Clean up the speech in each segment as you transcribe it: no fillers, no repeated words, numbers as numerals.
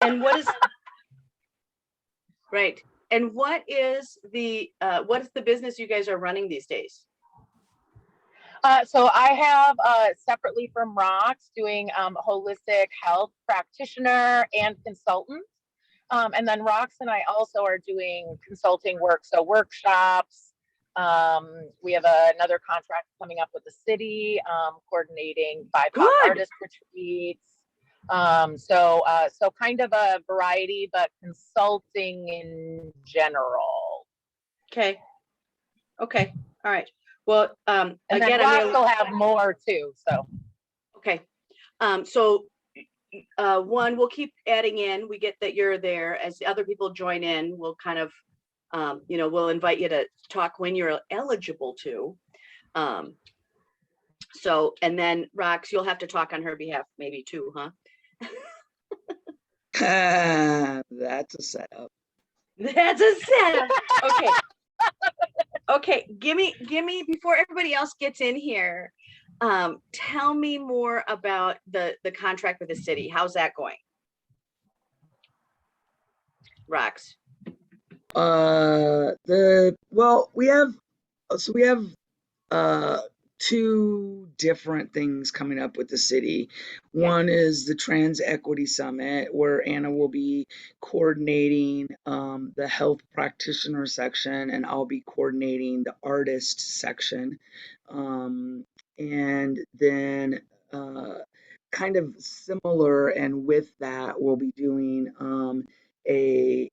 And what is right? And what is the business you guys are running these days? So I have separately from Rox doing holistic health practitioner and consultant. And then Rox and I also are doing consulting work, so workshops. We have another contract coming up with the city, coordinating BIPOC artist retreats. So kind of a variety, but consulting in general. Okay. All right. Well, and again, then we'll have more too. So okay. One, we'll keep adding in. We get that you're there. As the other people join in, we'll kind of, we'll invite you to talk when you're eligible to. So, and then Rox, you'll have to talk on her behalf, maybe too, huh? That's a setup. That's a setup. Okay. Okay. Give me before everybody else gets in here. Tell me more about the contract with the city. How's that going? Rox. We have two different things coming up with the city. One is the Trans Equity Summit, where Anna will be coordinating the health practitioner section, and I'll be coordinating the artist section. And then kind of similar, and with that, we'll be doing a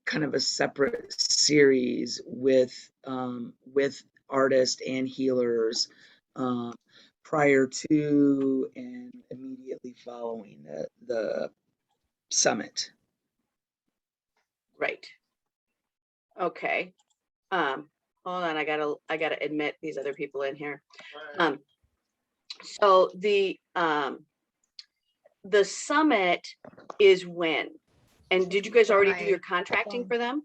kind of a separate series with artists and healers prior to and immediately following the summit. Right. Okay. Hold on, I gotta admit these other people in here. So the summit is when? And did you guys already do your contracting for them?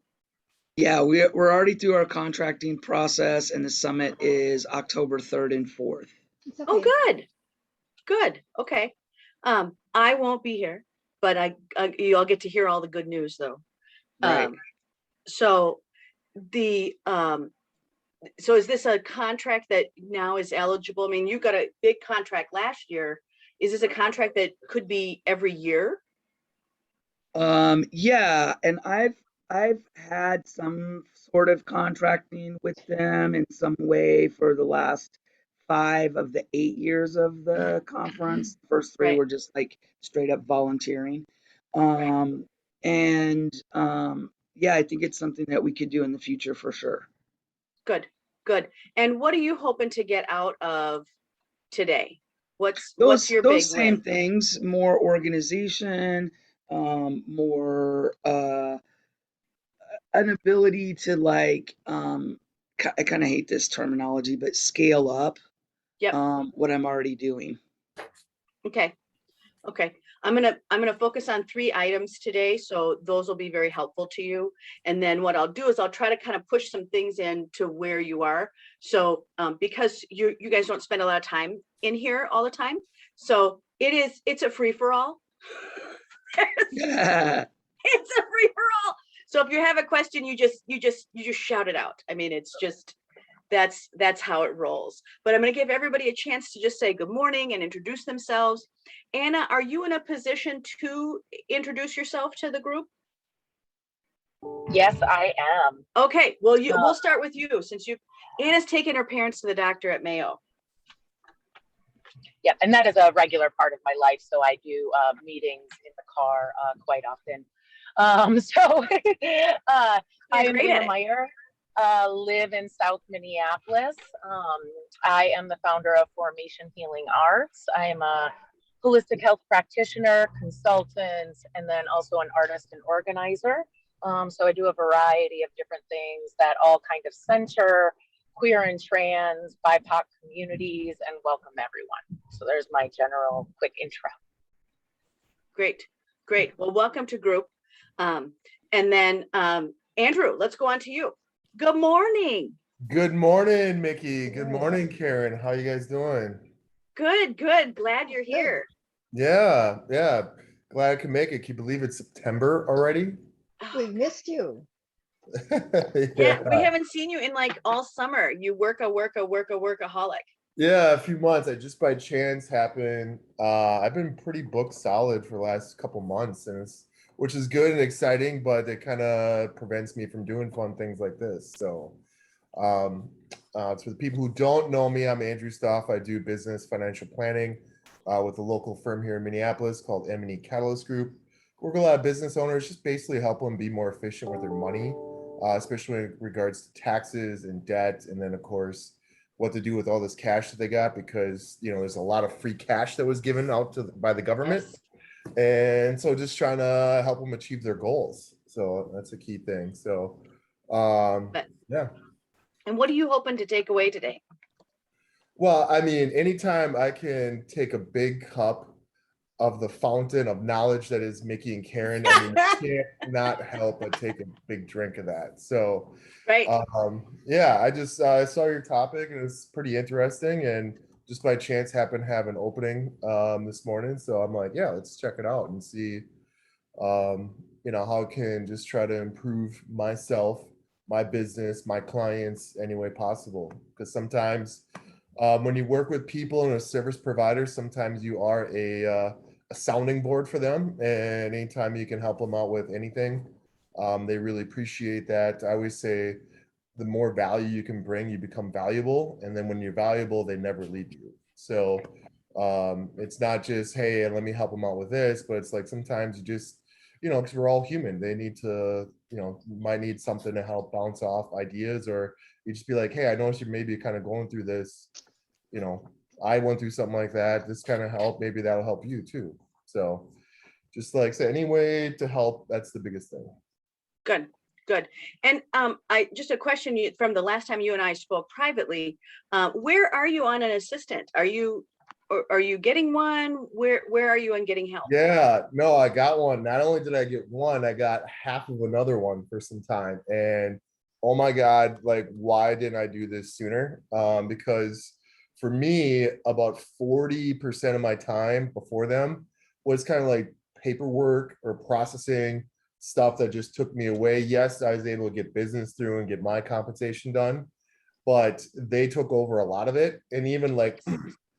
Yeah, we're already through our contracting process, and the summit is October 3rd and 4th. Okay. Oh, good. Okay. I won't be here, but you all get to hear all the good news though. Right. So is this a contract that now is eligible? I mean, you got a big contract last year. Is this a contract that could be every year? Yeah, and I've had some sort of contracting with them in some way for the last 5 of the 8 years of the conference. The first 3 were just like straight up volunteering. Yeah, I think it's something that we could do in the future for sure. Good. And what are you hoping to get out of today? What's your big win? Those same things, more organization, more an ability to like I kind of hate this terminology, but scale up what I'm already doing. Okay. I'm gonna focus on 3 items today, so those will be very helpful to you. And then what I'll do is I'll try to kind of push some things into where you are. So because you guys don't spend a lot of time in here all the time, so it's a free for all. Yeah. It's a free for all. So if you have a question, you just shout it out. I mean, it's just that's how it rolls. But I'm going to give everybody a chance to just say good morning and introduce themselves. Anna, are you in a position to introduce yourself to the group? Yes, I am. Okay, well, we'll start with you since Anna's taken her parents to the doctor at Mayo. Yeah, and that is a regular part of my life. So I do meetings in the car quite often. I am Anna Meyer. Live in South Minneapolis. I am the founder of Formation Healing Arts. I am a holistic health practitioner, consultant, and then also an artist and organizer. So I do a variety of different things that all kind of center queer and trans, BIPOC communities, and welcome everyone. So there's my general quick intro. Great. Well, welcome to group. And then Andrew, let's go on to you. Good morning. Good morning, Mickey. Good morning, Karen. How you guys doing? Good. Glad you're here. Yeah. Glad I can make it. Can you believe it's September already? We missed you. Yeah, we haven't seen you in like all summer. You workaholic. Yeah, a few months. I just by chance happened. I've been pretty booked solid for the last couple months, and which is good and exciting, but it kind of prevents me from doing fun things like this. So, for the people who don't know me, I'm Andrew Stoff. I do business financial planning with a local firm here in Minneapolis called M&E Catalyst Group. Work with a lot of business owners, just basically help them be more efficient with their money, especially in regards to taxes and debt, and then of course what to do with all this cash that they got, because there's a lot of free cash that was given out by the government. Yes. And so just trying to help them achieve their goals. So that's a key thing. So yeah. And what are you hoping to take away today? Well, I mean, anytime I can take a big cup of the fountain of knowledge that is Mickey and Karen, I mean, you can't not help but take a big drink of that. So Right. yeah, I saw your topic and it's pretty interesting, and just by chance happened to have an opening this morning. So I'm like, yeah, let's check it out and see how I can just try to improve myself, my business, my clients any way possible. Because sometimes when you work with people and a service provider, sometimes you are a sounding board for them, and anytime you can help them out with anything, they really appreciate that. I always say the more value you can bring, you become valuable, and then when you're valuable, they never leave you. So it's not just, hey, let me help them out with this, but it's like sometimes you just, because we're all human, they need to, might need something to help bounce off ideas, or you just be like, hey, I noticed you maybe kind of going through this, I went through something like that, this kind of help, maybe that'll help you too. So just like say any way to help, that's the biggest thing. Good. And I just a question from the last time you and I spoke privately. Where are you on an assistant? Are you getting one? Where are you on getting help? Yeah, no, I got one. Not only did I get one, I got half of another one for some time. And oh my God, like, why didn't I do this sooner? Because for me, about 40% of my time before them was kind of like paperwork or processing stuff that just took me away. Yes, I was able to get business through and get my compensation done, but they took over a lot of it. And even like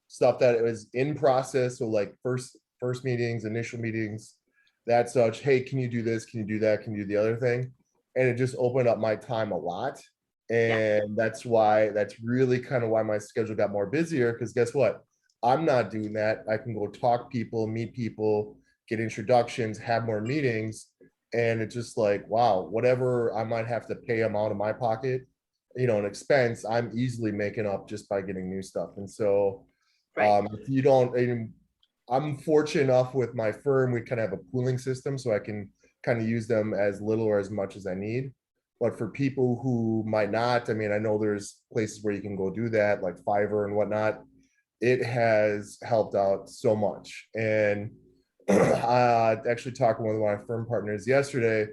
stuff that it was in process, so like first meetings, initial meetings, that such, hey, can you do this, can you do that, can you do the other thing? And it just opened up my time a lot. And that's really kind of why my schedule got more busier, because guess what, I'm not doing that. I can go talk people, meet people, get introductions, have more meetings, and it's just like, wow, whatever I might have to pay them out of my pocket, an expense, I'm easily making up just by getting new stuff. And so if you don't, I'm fortunate enough with my firm, we kind of have a pooling system, so I can kind of use them as little or as much as I need. But for people who might not, I mean, I know there's places where you can go do that, like Fiverr and whatnot. It has helped out so much. And I actually talked with one of my firm partners yesterday.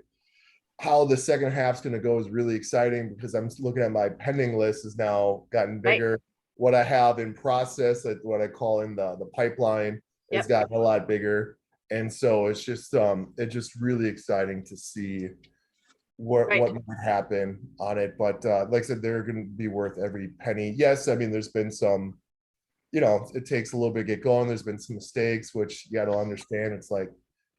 How the second half's going to go is really exciting, because I'm looking at my pending list has now gotten bigger. Right. What I have in process, what I call in the pipeline, has gotten a lot bigger. And so it's just really exciting to see what might happen on it. But like I said, they're going to be worth every penny. Yes, I mean, there's been some, it takes a little bit to get going. There's been some mistakes, which you got to understand. It's like,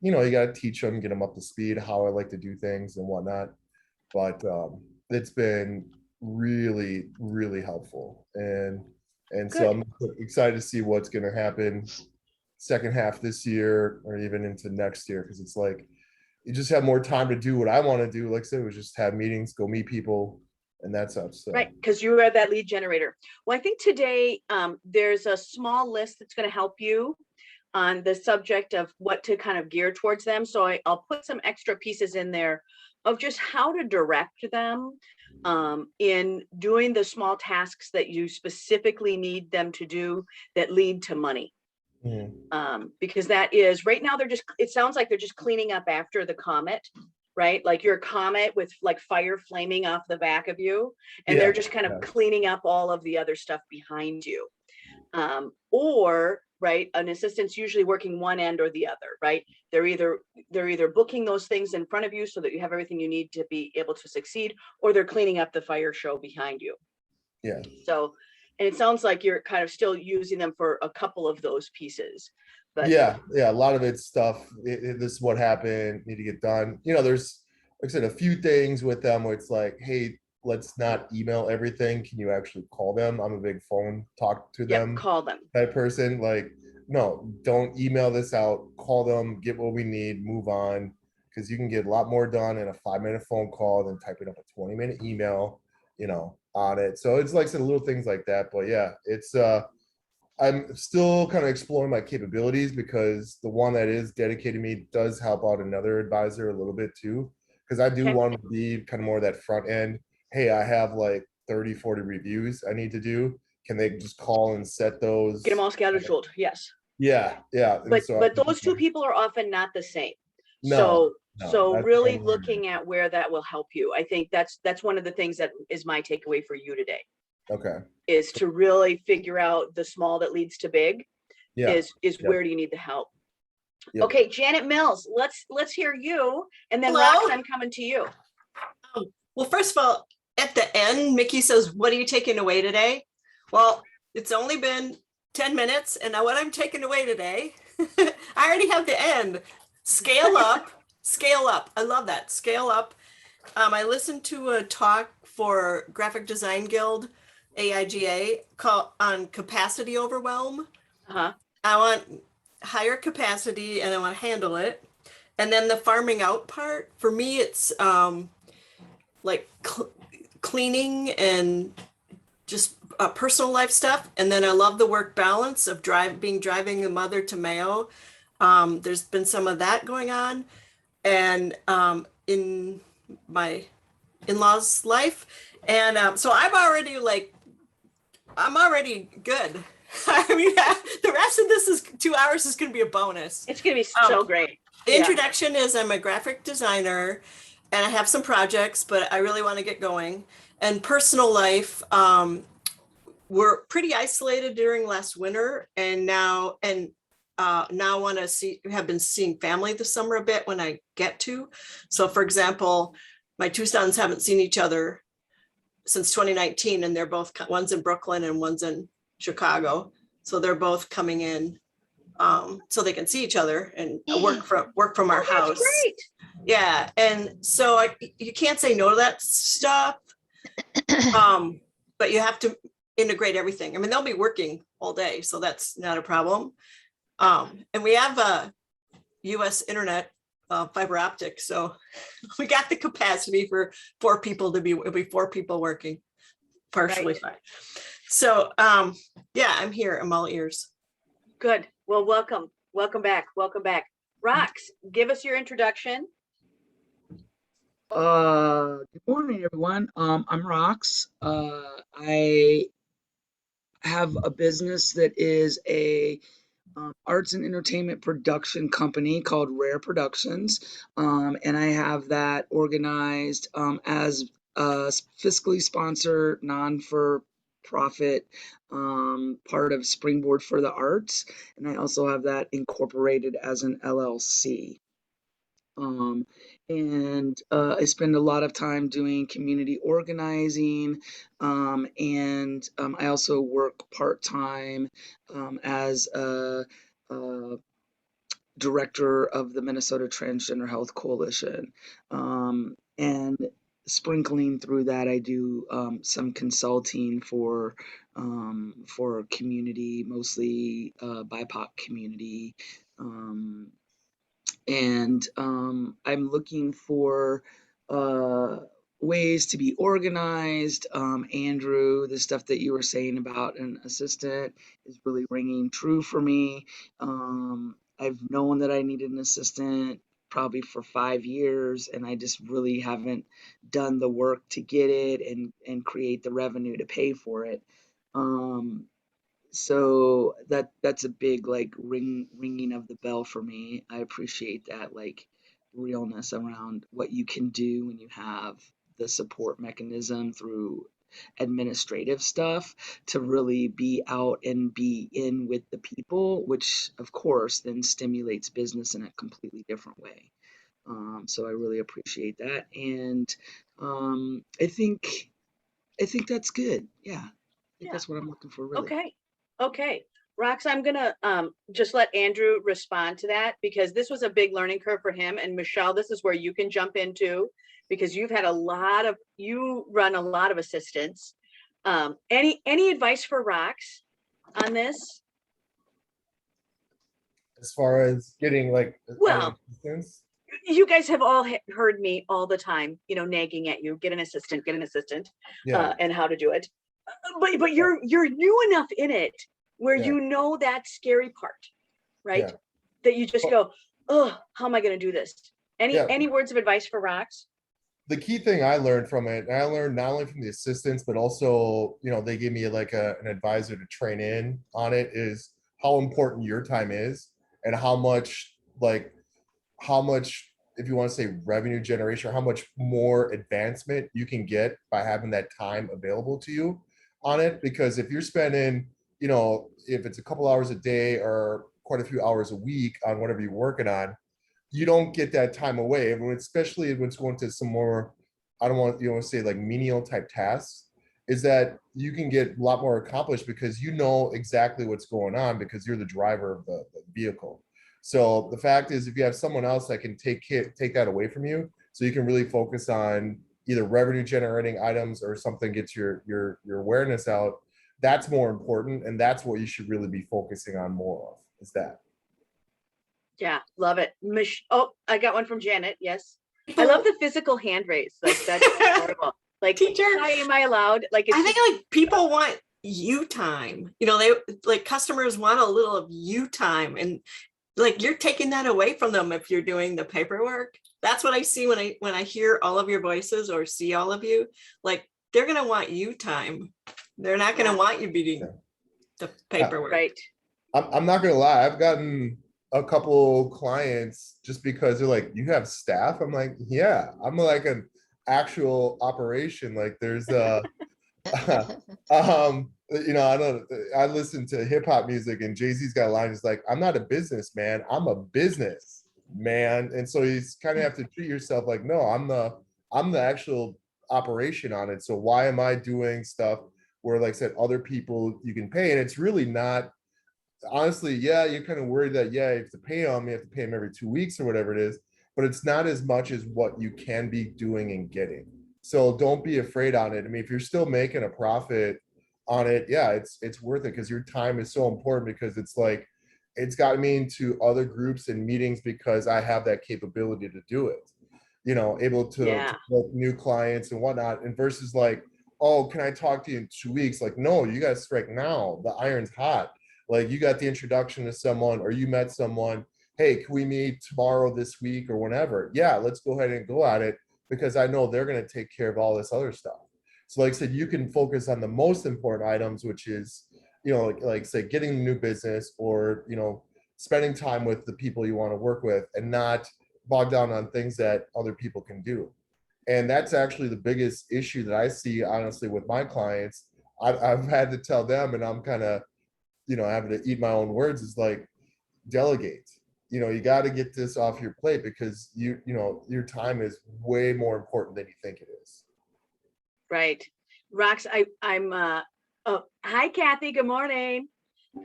you got to teach them, get them up to speed, how I like to do things and whatnot. But it's been really, really helpful. And so I'm excited to see what's going to happen second half this year or even into next year, because it's like you just have more time to do what I want to do. Like I said, was just have meetings, go meet people, and that's such. So. Right, because you are that lead generator. Well, I think today there's a small list that's going to help you on the subject of what to kind of gear towards them. So I'll put some extra pieces in there of just how to direct them in doing the small tasks that you specifically need them to do that lead to money. Because that is right now, it sounds like they're just cleaning up after the comet, right? Like your comet with like fire flaming off the back of you, and they're just kind of cleaning up all of the other stuff behind you. Or right? An assistant's usually working one end or the other, right? They're either booking those things in front of you so that you have everything you need to be able to succeed, or they're cleaning up the fire show behind you. Yeah. So, and it sounds like you're kind of still using them for a couple of those pieces. But yeah, a lot of it's stuff. This is what happened, need to get done. There's, like I said, a few things with them where it's like, hey, let's not email everything. Can you actually call them? I'm a big phone talk to yeah, them call them. type person. Like, no, don't email this out. Call them, get what we need, move on. Because you can get a lot more done in a 5-minute phone call than typing up a 20-minute email, on it. So it's like some little things like that. But yeah, it's I'm still kind of exploring my capabilities, because the one that is dedicated to me does help out another advisor a little bit too. Because I do Okay. want to be kind of more of that front end. Hey, I have like 30, 40 reviews I need to do. Can they just call and set those? Get them all scheduled. Yes. Yeah. And But so those two people are often not the same. no, So that's really totally looking at where that will help you. I think that's one of the things that is my takeaway for you today, okay. is to really figure out the small that leads to big. Yeah. Is Yep. where do you need the help? Yep. Okay, Janet Mills, let's hear you, and then Hello? Rox, I'm coming to you. Well, first of all, at the end, Mickey says, "What are you taking away today?" Well, it's only been 10 minutes, and now what I'm taking away today, I already have the end. Scale up, scale up. I love that. Scale up. I listened to a talk for Graphic Design Guild, AIGA, on capacity overwhelm. Uh-huh. I want higher capacity and I want to handle it. And then the farming out part, for me, it's like cleaning and just personal life stuff. And then I love the work balance of driving a mother to Mayo. There's been some of that going on. And in my in-laws' life. And so I'm already good. I mean, the rest of this is 2 hours is going to be a bonus. It's going to be so great. The introduction is I'm a graphic designer and I have some projects, but I really want to get going. And personal life, we're pretty isolated during last winter, and now want to have been seeing family this summer a bit when I get to. So for example, my two sons haven't seen each other since 2019, and they're both, one's in Brooklyn and one's in Chicago. So they're both coming in so they can see each other and work from our house. Great. Yeah. And so you can't say no to that stuff. But you have to integrate everything. I mean, they'll be working all day, so that's not a problem. And we have a US internet, fiber optic. So we got the capacity for 4 people it'll be 4 people working partially fine. So yeah, I'm here. I'm all ears. Good. Well, welcome back. Rox, give us your introduction. Good morning, everyone. I'm Rox. I have a business that is a arts and entertainment production company called Rare Productions, and I have that organized as a fiscally sponsored, non-for-profit part of Springboard for the Arts, and I also have that incorporated as an LLC. I spend a lot of time doing community organizing, and I also work part-time as a director of the Minnesota Transgender Health Coalition. And sprinkling through that, I do some consulting for community, mostly BIPOC community. I'm looking for ways to be organized. Andrew, the stuff that you were saying about an assistant is really ringing true for me. I've known that I needed an assistant probably for 5 years, and I just really haven't done the work to get it and create the revenue to pay for it. So that's a big like ringing of the bell for me. I appreciate that like realness around what you can do when you have the support mechanism through administrative stuff to really be out and be in with the people, which of course then stimulates business in a completely different way. So I really appreciate that. And I think that's good. Yeah. I think Yeah. that's what I'm looking for, really. Okay. Okay. Rox, I'm gonna just let Andrew respond to that because this was a big learning curve for him. And Michelle, this is where you can jump into because you run a lot of assistants. Any advice for Rox on this? As far as getting like Well, assistance. you guys have all heard me all the time, nagging at you, get an assistant, Yeah. and how to do it. But you're new enough in it where Yeah. that scary part, right? Yeah. That you just go, oh, how am I going to do this? Any words of advice for Rox? The key thing I learned from it, and I learned not only from the assistants, but also, they gave me like an advisor to train in on it, is how important your time is and how much, if you want to say revenue generation, or how much more advancement you can get by having that time available to you on it. Because if you're spending, if it's a couple hours a day or quite a few hours a week on whatever you're working on, you don't get that time away. And especially when it's going to some more, I don't want to say like menial type tasks, is that you can get a lot more accomplished because you know exactly what's going on because you're the driver of the vehicle. So the fact is, if you have someone else that can take that away from you, so you can really focus on either revenue generating items or something gets your awareness out, that's more important, and that's what you should really be focusing on more of, is that. Yeah, love it. Oh, I got one from Janet. Yes. I love the physical hand raise. Like that's adorable. Like, Teacher, hi, am I allowed? Like, I think like people want you time. They like customers want a little of you time, and like you're taking that away from them if you're doing the paperwork. That's what I see when I hear all of your voices or see all of you. Like they're gonna want you time. They're not gonna want you beating the paperwork. Right. I'm not gonna lie, I've gotten a couple clients just because they're like, you have staff? I'm like, yeah, I'm like an actual operation. Like there's I listen to hip hop music and Jay-Z's got a line, he's like, I'm not a businessman, I'm a business man. And so you kind of have to treat yourself like, no, I'm the actual operation on it. So why am I doing stuff where, like I said, other people you can pay? And it's really not, honestly, yeah, you're kind of worried that, yeah, you have to pay them, you have to pay them every 2 weeks or whatever it is, but it's not as much as what you can be doing and getting. So don't be afraid on it. I mean, if you're still making a profit on it, yeah, it's worth it because your time is so important, because it's like, it's got me into other groups and meetings because I have that capability to do it, able to book new clients and whatnot. And versus like, oh, can I talk to you in 2 weeks? Like, no, you got to strike now. The iron's hot. Like you got the introduction to someone or you met someone. Hey, can we meet tomorrow, this week, or whenever? Yeah, let's go ahead and go at it because I know they're going to take care of all this other stuff. So like I said, you can focus on the most important items, which is, like say getting new business or, spending time with the people you want to work with and not bog down on things that other people can do. And that's actually the biggest issue that I see, honestly, with my clients. I've had to tell them, and I'm kind of, having to eat my own words, is like, delegate. You got to get this off your plate because your time is way more important than you think it is. Right. Rox, I'm oh, hi Kathy, good morning.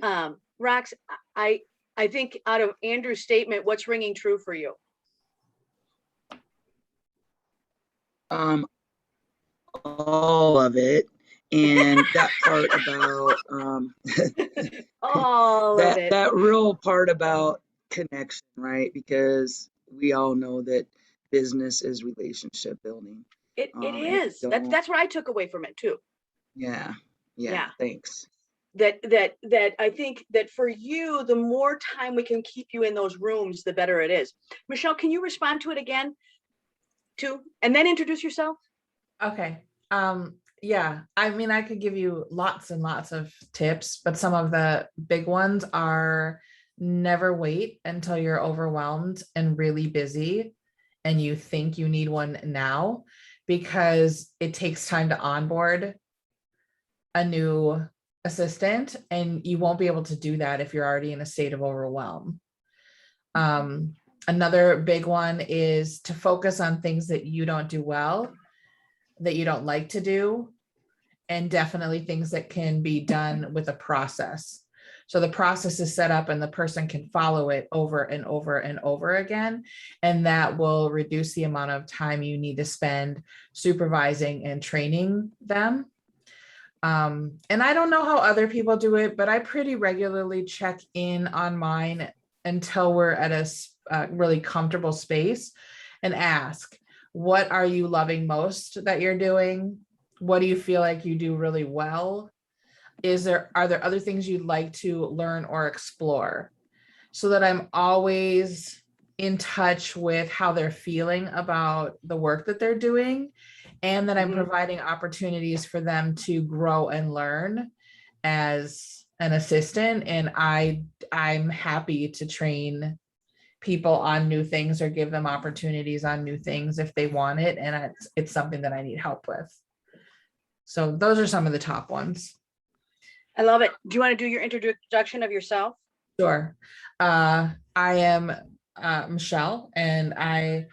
Rox, I think out of Andrew's statement, what's ringing true for you? All of it. And that part about all of it. that real part about connection, right? Because we all know that business is relationship building. It is. That's what I took away from it too. Yeah. Thanks. That I think that for you, the more time we can keep you in those rooms, the better it is. Michelle, can you respond to it again too? And then introduce yourself? Okay. Yeah, I mean, I could give you lots and lots of tips, but some of the big ones are never wait until you're overwhelmed and really busy and you think you need one now, because it takes time to onboard a new assistant, and you won't be able to do that if you're already in a state of overwhelm. Another big one is to focus on things that you don't do well, that you don't like to do, and definitely things that can be done with a process. So the process is set up and the person can follow it over and over and over again. And that will reduce the amount of time you need to spend supervising and training them. And I don't know how other people do it, but I pretty regularly check in on mine until we're at a really comfortable space and ask, what are you loving most that you're doing? What do you feel like you do really well? Are there other things you'd like to learn or explore? So that I'm always in touch with how they're feeling about the work that they're doing, and that I'm providing opportunities for them to grow and learn as an assistant. And I'm happy to train people on new things or give them opportunities on new things if they want it. And it's something that I need help with. So those are some of the top ones. I love it. Do you want to do your introduction of yourself? Sure. I am Michelle, and I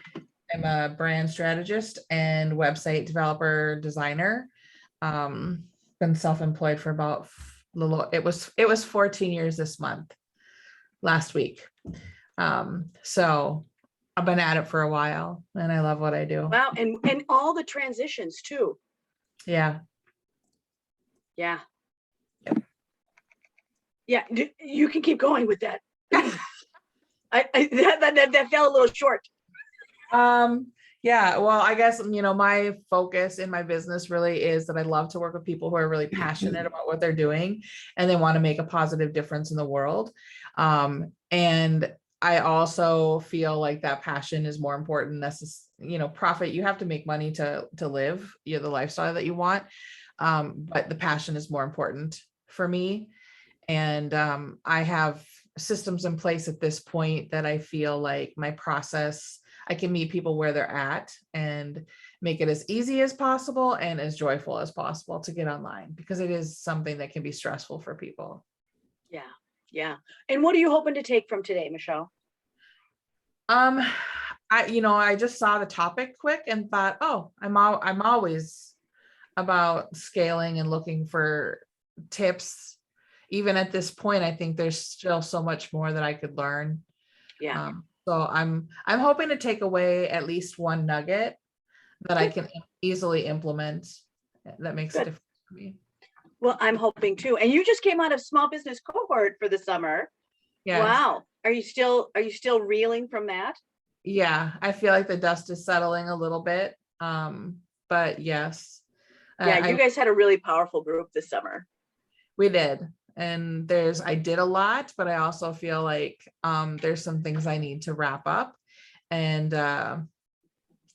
am a brand strategist and website developer designer. Been self-employed for about it was 14 years this month, last week. So I've been at it for a while and I love what I do. Wow. And all the transitions too. Yeah. Yeah. Yeah. You can keep going with that. That fell a little short. Yeah, well, I guess, my focus in my business really is that I love to work with people who are really passionate about what they're doing and they want to make a positive difference in the world. And I also feel like that passion is more important. That's, profit, you have to make money to live the lifestyle that you want. But the passion is more important for me. And I have systems in place at this point that I feel like my process, I can meet people where they're at and make it as easy as possible and as joyful as possible to get online, because it is something that can be stressful for people. Yeah. Yeah. And what are you hoping to take from today, Michelle? I just saw the topic quick and thought, oh, I'm always about scaling and looking for tips. Even at this point, I think there's still so much more that I could learn. Yeah. So I'm hoping to take away at least one nugget that I can easily implement that makes a difference for me. Well, I'm hoping too. And you just came out of small business cohort for the summer. Yes. Wow. Are you still reeling from that? Yeah, I feel like the dust is settling a little bit. But yes. Yeah, you guys had a really powerful group this summer. We did. And I did a lot, but I also feel like there's some things I need to wrap up. And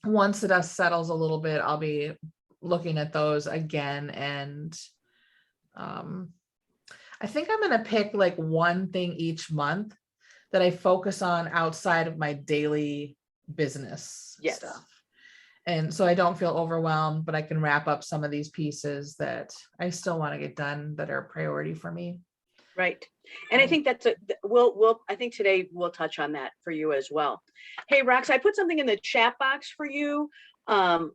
once the dust settles a little bit, I'll be looking at those again. And I think I'm going to pick like one thing each month that I focus on outside of my daily business stuff. And so I don't feel overwhelmed, but I can wrap up some of these pieces that I still want to get done that are a priority for me. Right. And I think I think today we'll touch on that for you as well. Hey, Rox, I put something in the chat box for you. And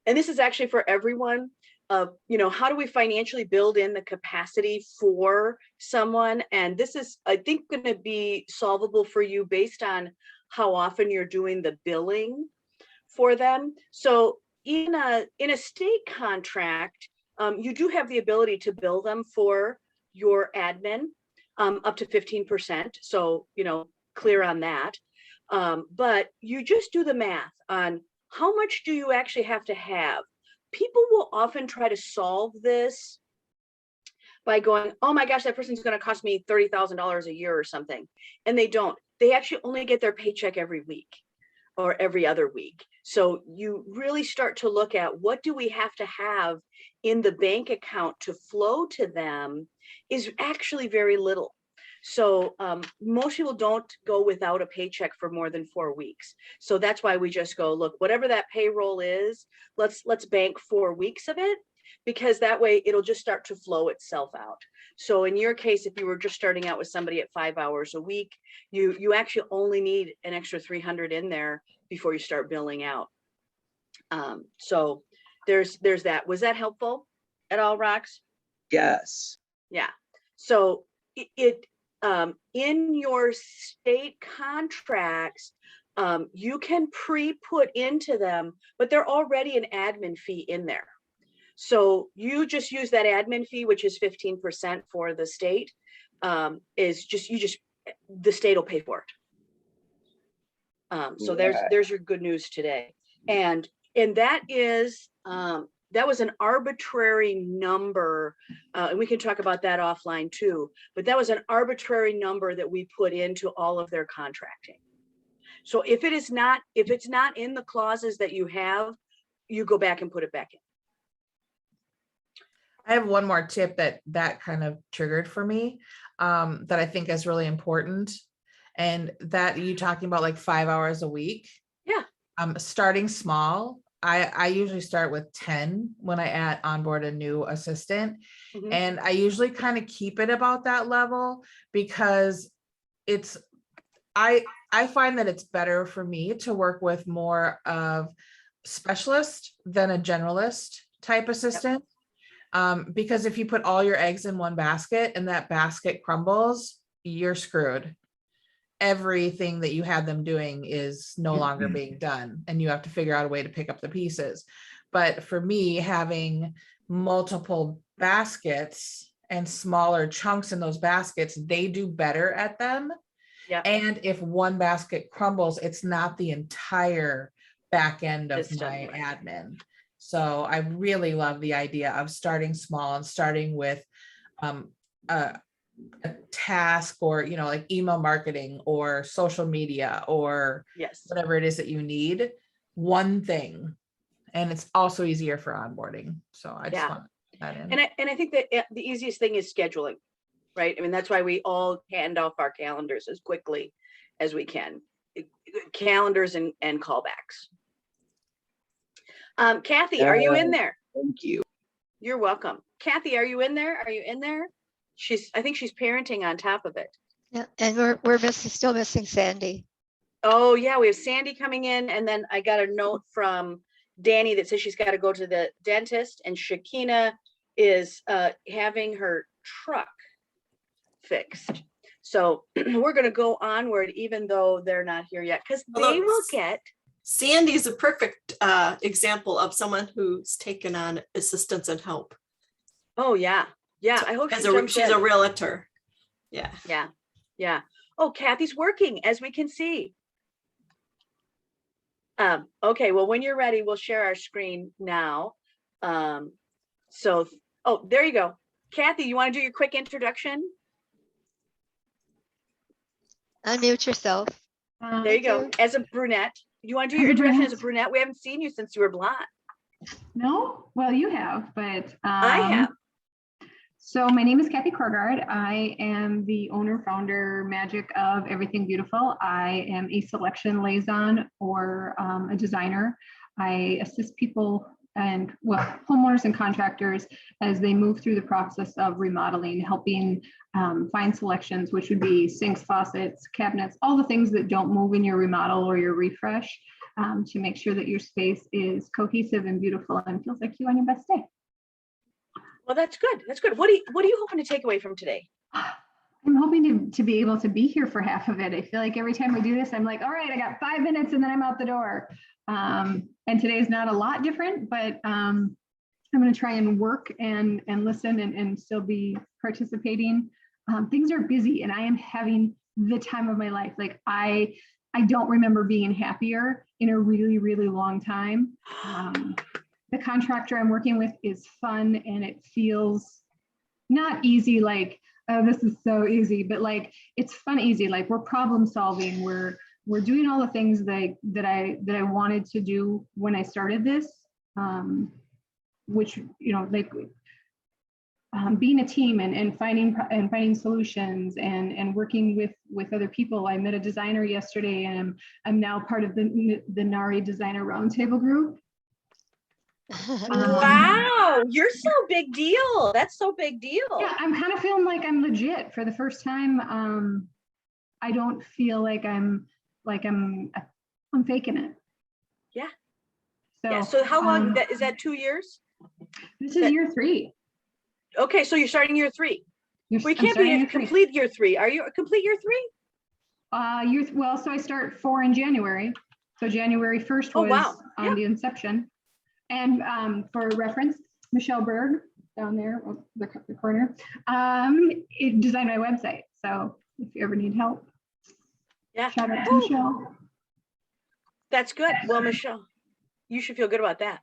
this is actually for everyone. How do we financially build in the capacity for someone? And this is, I think, going to be solvable for you based on how often you're doing the billing for them. So in a state contract, you do have the ability to bill them for your admin up to 15%. So, clear on that. But you just do the math on how much do you actually have to have. People will often try to solve this by going, oh my gosh, that person's going to cost me $30,000 a year or something. And they don't. They actually only get their paycheck every week or every other week. So you really start to look at what do we have to have in the bank account to flow to them is actually very little. So most people don't go without a paycheck for more than 4 weeks. So that's why we just go, look, whatever that payroll is, let's bank 4 weeks of it. because that way it'll just start to flow itself out. So in your case, if you were just starting out with somebody at 5 hours a week, you actually only need an extra 300 in there before you start billing out. So there's that. Was that helpful at all, Rox? Yes. Yeah. So it in your state contracts, you can pre-put into them, but they're already an admin fee in there. So you just use that admin fee, which is 15% for the state, the state will pay for it. So there's your good news today. And that is, that was an arbitrary number, and we can talk about that offline too, but that was an arbitrary number that we put into all of their contracting. So if it's not in the clauses that you have, you go back and put it back in. I have one more tip that kind of triggered for me, that I think is really important. And that you talking about like 5 hours a week. Yeah. Starting small. I usually start with 10 when I onboard a new assistant. Mhm. And I usually kind of keep it about that level because I find that it's better for me to work with more of specialist than a generalist type assistant. Because if you put all your eggs in one basket and that basket crumbles, you're screwed. Everything that you had them doing is no longer being done, and you have to figure out a way to pick up the pieces. But for me, having multiple baskets and smaller chunks in those baskets, they do better at them. Yeah. And if one basket crumbles, it's not the entire back end of System, my right. admin. So I really love the idea of starting small and starting with a task, or like email marketing or social media or Yes. whatever it is that you need, one thing. And it's also easier for onboarding. So I just want that in. And I think that the easiest thing is scheduling, right? I mean, that's why we all hand off our calendars as quickly as we can. Calendars and callbacks. Kathy, are you in there? Thank you. You're welcome. Kathy, are you in there? Are you in there? I think she's parenting on top of it. Yeah, and we're still missing Sandy. Oh yeah, we have Sandy coming in, and then I got a note from Danny that says she's got to go to the dentist, and Shakina is having her truck fixed. So we're going to go onward, even though they're not here yet, because they will get. Sandy's a perfect example of someone who's taken on assistance and help. Oh yeah. Yeah, So I hope she's a realtor. Yeah. Yeah. Yeah. Oh, Kathy's working, as we can see. Okay, well, when you're ready, we'll share our screen now. Oh, there you go. Kathy, you want to do your quick introduction? Unmute yourself. There you go. As a brunette. You want to do your introduction as a brunette? We haven't seen you since you were blonde. No? Well, you have, but I have. So my name is Kathy Korgard. I am the owner, founder, magic of Everything Beautiful. I am a selection liaison or a designer. I assist people and homeowners and contractors as they move through the process of remodeling, helping find selections, which would be sinks, faucets, cabinets, all the things that don't move in your remodel or your refresh, to make sure that your space is cohesive and beautiful and feels like you on your best day. Well, that's good. That's good. What are you hoping to take away from today? I'm hoping to be able to be here for half of it. I feel like every time we do this, I'm like, all right, I got 5 minutes and then I'm out the door. And today's not a lot different, but I'm going to try and work and listen and still be participating. Things are busy and I am having the time of my life. Like I don't remember being happier in a really, really long time. The contractor I'm working with is fun and it feels not easy, like, oh, this is so easy, but like, it's fun, easy. Like we're problem solving. We're doing all the things that I wanted to do when I started this, which, being a team and finding solutions and working with other people. I met a designer yesterday and I'm now part of the NARI Designer Roundtable group. Wow, Wow, you're so big deal. That's so big deal. Yeah, I'm kind of feeling like I'm legit for the first time. I don't feel like I'm faking it. Yeah. So, Yeah. So how long is that 2 years? This is year 3. Okay, so you're starting year 3. We I'm can't starting be a year 3. complete year 3. Are you a complete year 3? Well, so I start 4 in January. So January 1st Oh, was wow. Yeah. the inception. And for reference, Michelle Berg down there, the corner, it designed my website. So if you ever need help, Yeah. shout out to Michelle. That's good. Well, Michelle, you should feel good about that.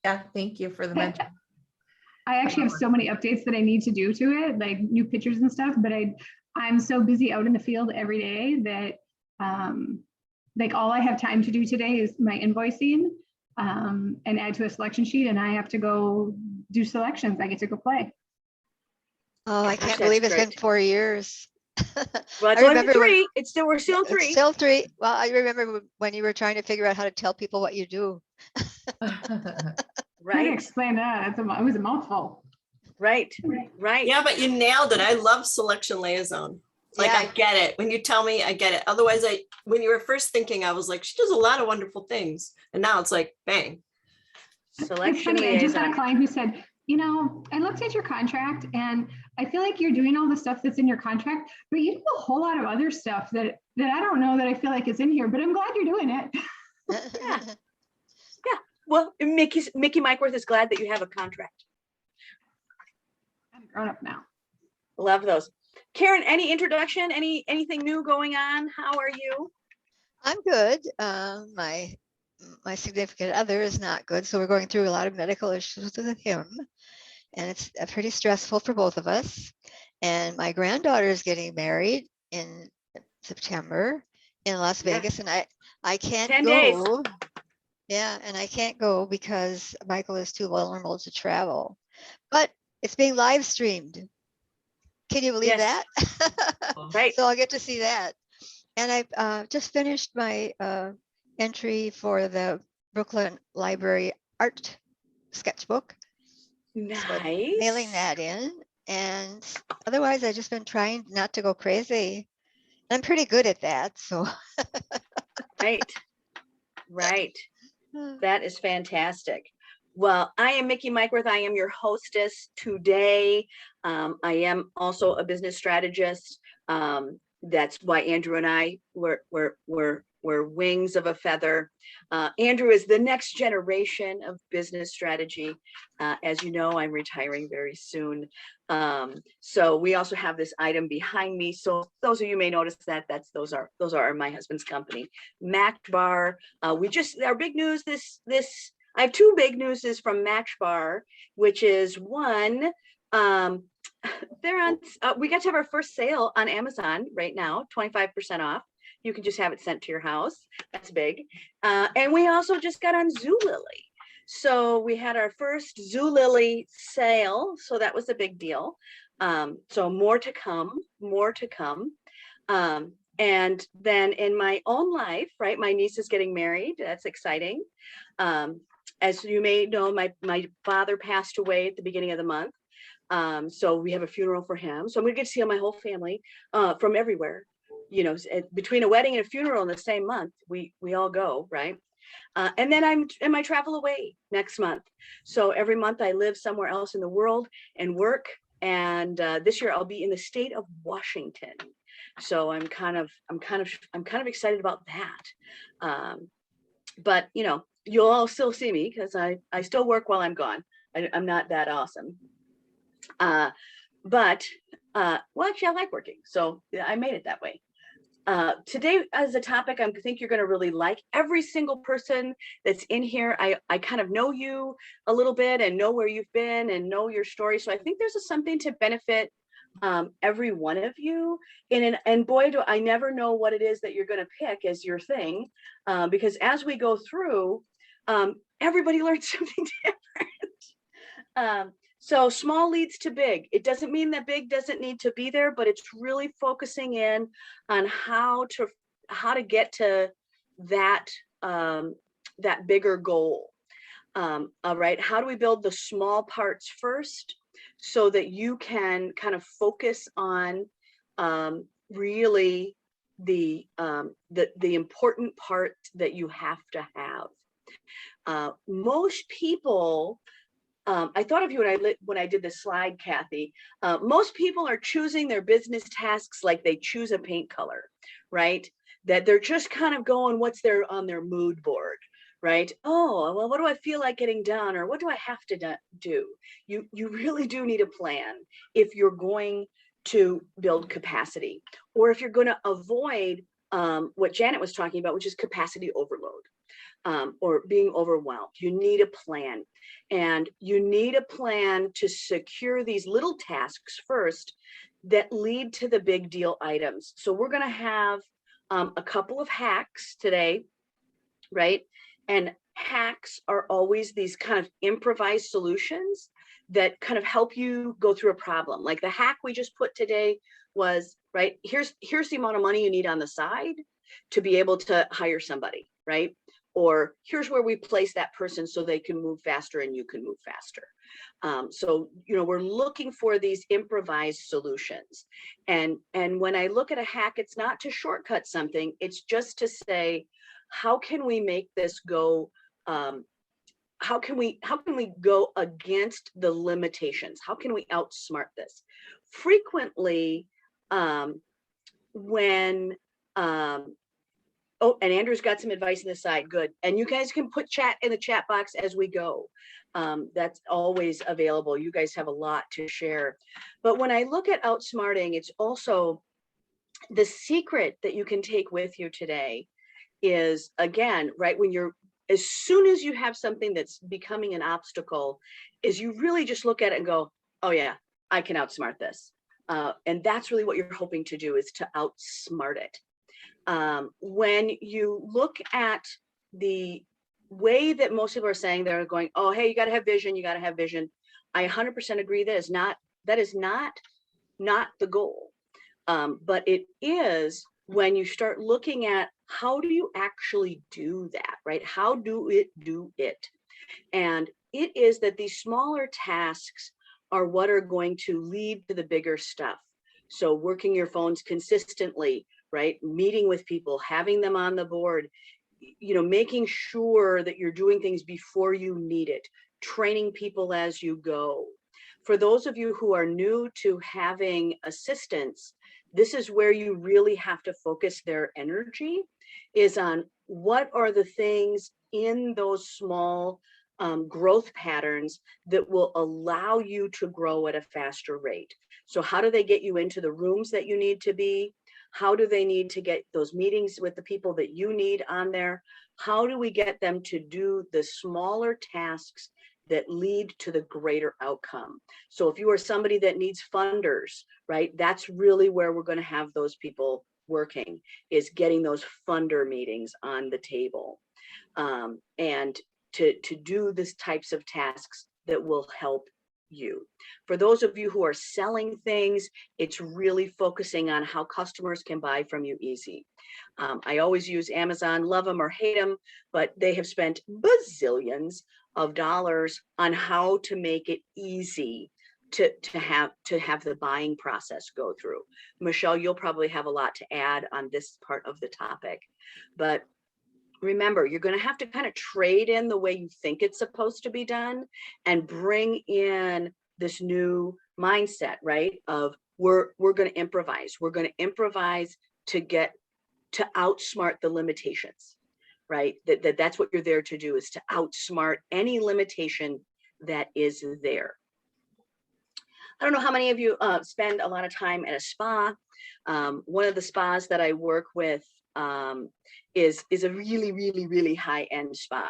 Yeah, thank you for the mention. I actually have so many updates that I need to do to it, like new pictures and stuff, but I'm so busy out in the field every day that like all I have time to do today is my invoicing and add to a selection sheet, and I have to go do selections. I get to go play. Oh, I Gosh, can't that's believe it's been great. 4 years. Well, it's I only remember been when- 3. We're still 3. It's still 3. Well, I remember when you were trying to figure out how to tell people what you do. Trying to Right. explain that. It was a mouthful. Right. Right. Yeah, but you nailed it. I love selection liaison. Like, Yeah. I get it. When you tell me, I get it. Otherwise, when you were first thinking, I was like, she does a lot of wonderful things. And now it's like, bang. It's Selection funny, I just had a liaison. client who said, I looked at your contract and I feel like you're doing all the stuff that's in your contract, but you do a whole lot of other stuff that I don't know that I feel like is in here, but I'm glad you're doing it. Yeah. Well, Mickey Mikeworth is glad that you have a contract. I'm grown up now. Love those. Karen, any introduction? Anything new going on? How are you? I'm good. My significant other is not good, so we're going through a lot of medical issues with him, and it's pretty stressful for both of us. And my granddaughter is getting married in September in Las Yeah. Vegas, and I can't 10 days. go. Yeah, and I can't go because Michael is too vulnerable to travel. But it's being live streamed. Can you believe Yes. that? Right. So I'll get to see that. And I've just finished my entry for the Brooklyn Library art sketchbook. Nice. So I'm mailing that in. And otherwise, I've just been trying not to go crazy. I'm pretty good at that. So Right. Right. That is fantastic. Well, I am Mickey Mikeworth. I am your hostess today. I am also a business strategist. That's why Andrew and I were wings of a feather. Andrew is the next generation of business strategy. As you know, I'm retiring very soon. So we also have this item behind me. So those of you may notice that those are my husband's company, Match Bar. Our big news this I have 2 big newses from Match Bar, which is one, they're on, we got to have our first sale on Amazon right now, 25% off. You can just have it sent to your house. That's big. And we also just got on Zulily. So we had our first Zulily sale. So that was a big deal. So more to come. And then in my own life, right, my niece is getting married. That's exciting. As you may know, my father passed away at the beginning of the month. So we have a funeral for him. So I'm gonna get to see my whole family from everywhere. Between a wedding and a funeral in the same month, we all go, right? And then I'm in my travel away next month. So every month I live somewhere else in the world and work. And this year I'll be in the state of Washington. So I'm kind of excited about that. But you'll all still see me because I still work while I'm gone. I'm not that awesome. But actually I like working. So I made it that way. Today as a topic, I think you're going to really like. Every single person that's in here. I kind of know you a little bit and know where you've been and know your story. So I think there's something to benefit every one of you. And boy, do I never know what it is that you're going to pick as your thing, because as we go through, everybody learns something different. So small leads to big. It doesn't mean that big doesn't need to be there, but it's really focusing in on how to get to that bigger goal. All right, how do we build the small parts first so that you can kind of focus on really the important part that you have to have. Most people, I thought of you when I did this slide, Kathy. Most people are choosing their business tasks like they choose a paint color, right? That they're just kind of going, what's on their mood board, right? Oh, well, what do I feel like getting done? Or what do I have to do? You really do need a plan if you're going to build capacity, or if you're going to avoid what Janet was talking about, which is capacity overload. Or being overwhelmed. You need a plan, and you need a plan to secure these little tasks first that lead to the big deal items. So we're going to have a couple of hacks today, right? And hacks are always these kind of improvised solutions that kind of help you go through a problem. Like the hack we just put today was, right, here's the amount of money you need on the side to be able to hire somebody, right? Or here's where we place that person so they can move faster and you can move faster. So, we're looking for these improvised solutions. And when I look at a hack, it's not to shortcut something, it's just to say, how can we make this go? How can we go against the limitations? How can we outsmart this? Frequently, when oh, and Andrew's got some advice on the side. Good. And you guys can put chat in the chat box as we go. That's always available. You guys have a lot to share. But when I look at outsmarting, it's also the secret that you can take with you today is, again, right, as soon as you have something that's becoming an obstacle, is you really just look at it and go, oh yeah, I can outsmart this. And that's really what you're hoping to do, is to outsmart it. When you look at the way that most people are saying, they're going, oh, hey, you got to have vision. You got to have vision. I 100% agree. That is not the goal. But it is when you start looking at how do you actually do that, right? How do it? And it is that these smaller tasks are what are going to lead to the bigger stuff. So working your phones consistently, right? Meeting with people, having them on the board, making sure that you're doing things before you need it, training people as you go. For those of you who are new to having assistants, this is where you really have to focus their energy, is on what are the things in those small growth patterns that will allow you to grow at a faster rate. So how do they get you into the rooms that you need to be? How do they need to get those meetings with the people that you need on there? How do we get them to do the smaller tasks that lead to the greater outcome? So if you are somebody that needs funders, right, that's really where we're going to have those people working, is getting those funder meetings on the table, and to do these types of tasks that will help you. For those of you who are selling things, it's really focusing on how customers can buy from you easy. I always use Amazon, love them or hate them, but they have spent bazillions of dollars on how to make it easy to have the buying process go through. Michelle, you'll probably have a lot to add on this part of the topic, but remember, you're going to have to kind of trade in the way you think it's supposed to be done and bring in this new mindset, right? Of we're going to improvise. We're going to improvise to outsmart the limitations, right? That's what you're there to do, is to outsmart any limitation that is there. I don't know how many of you spend a lot of time at a spa. One of the spas that I work with is a really, really, really high-end spa.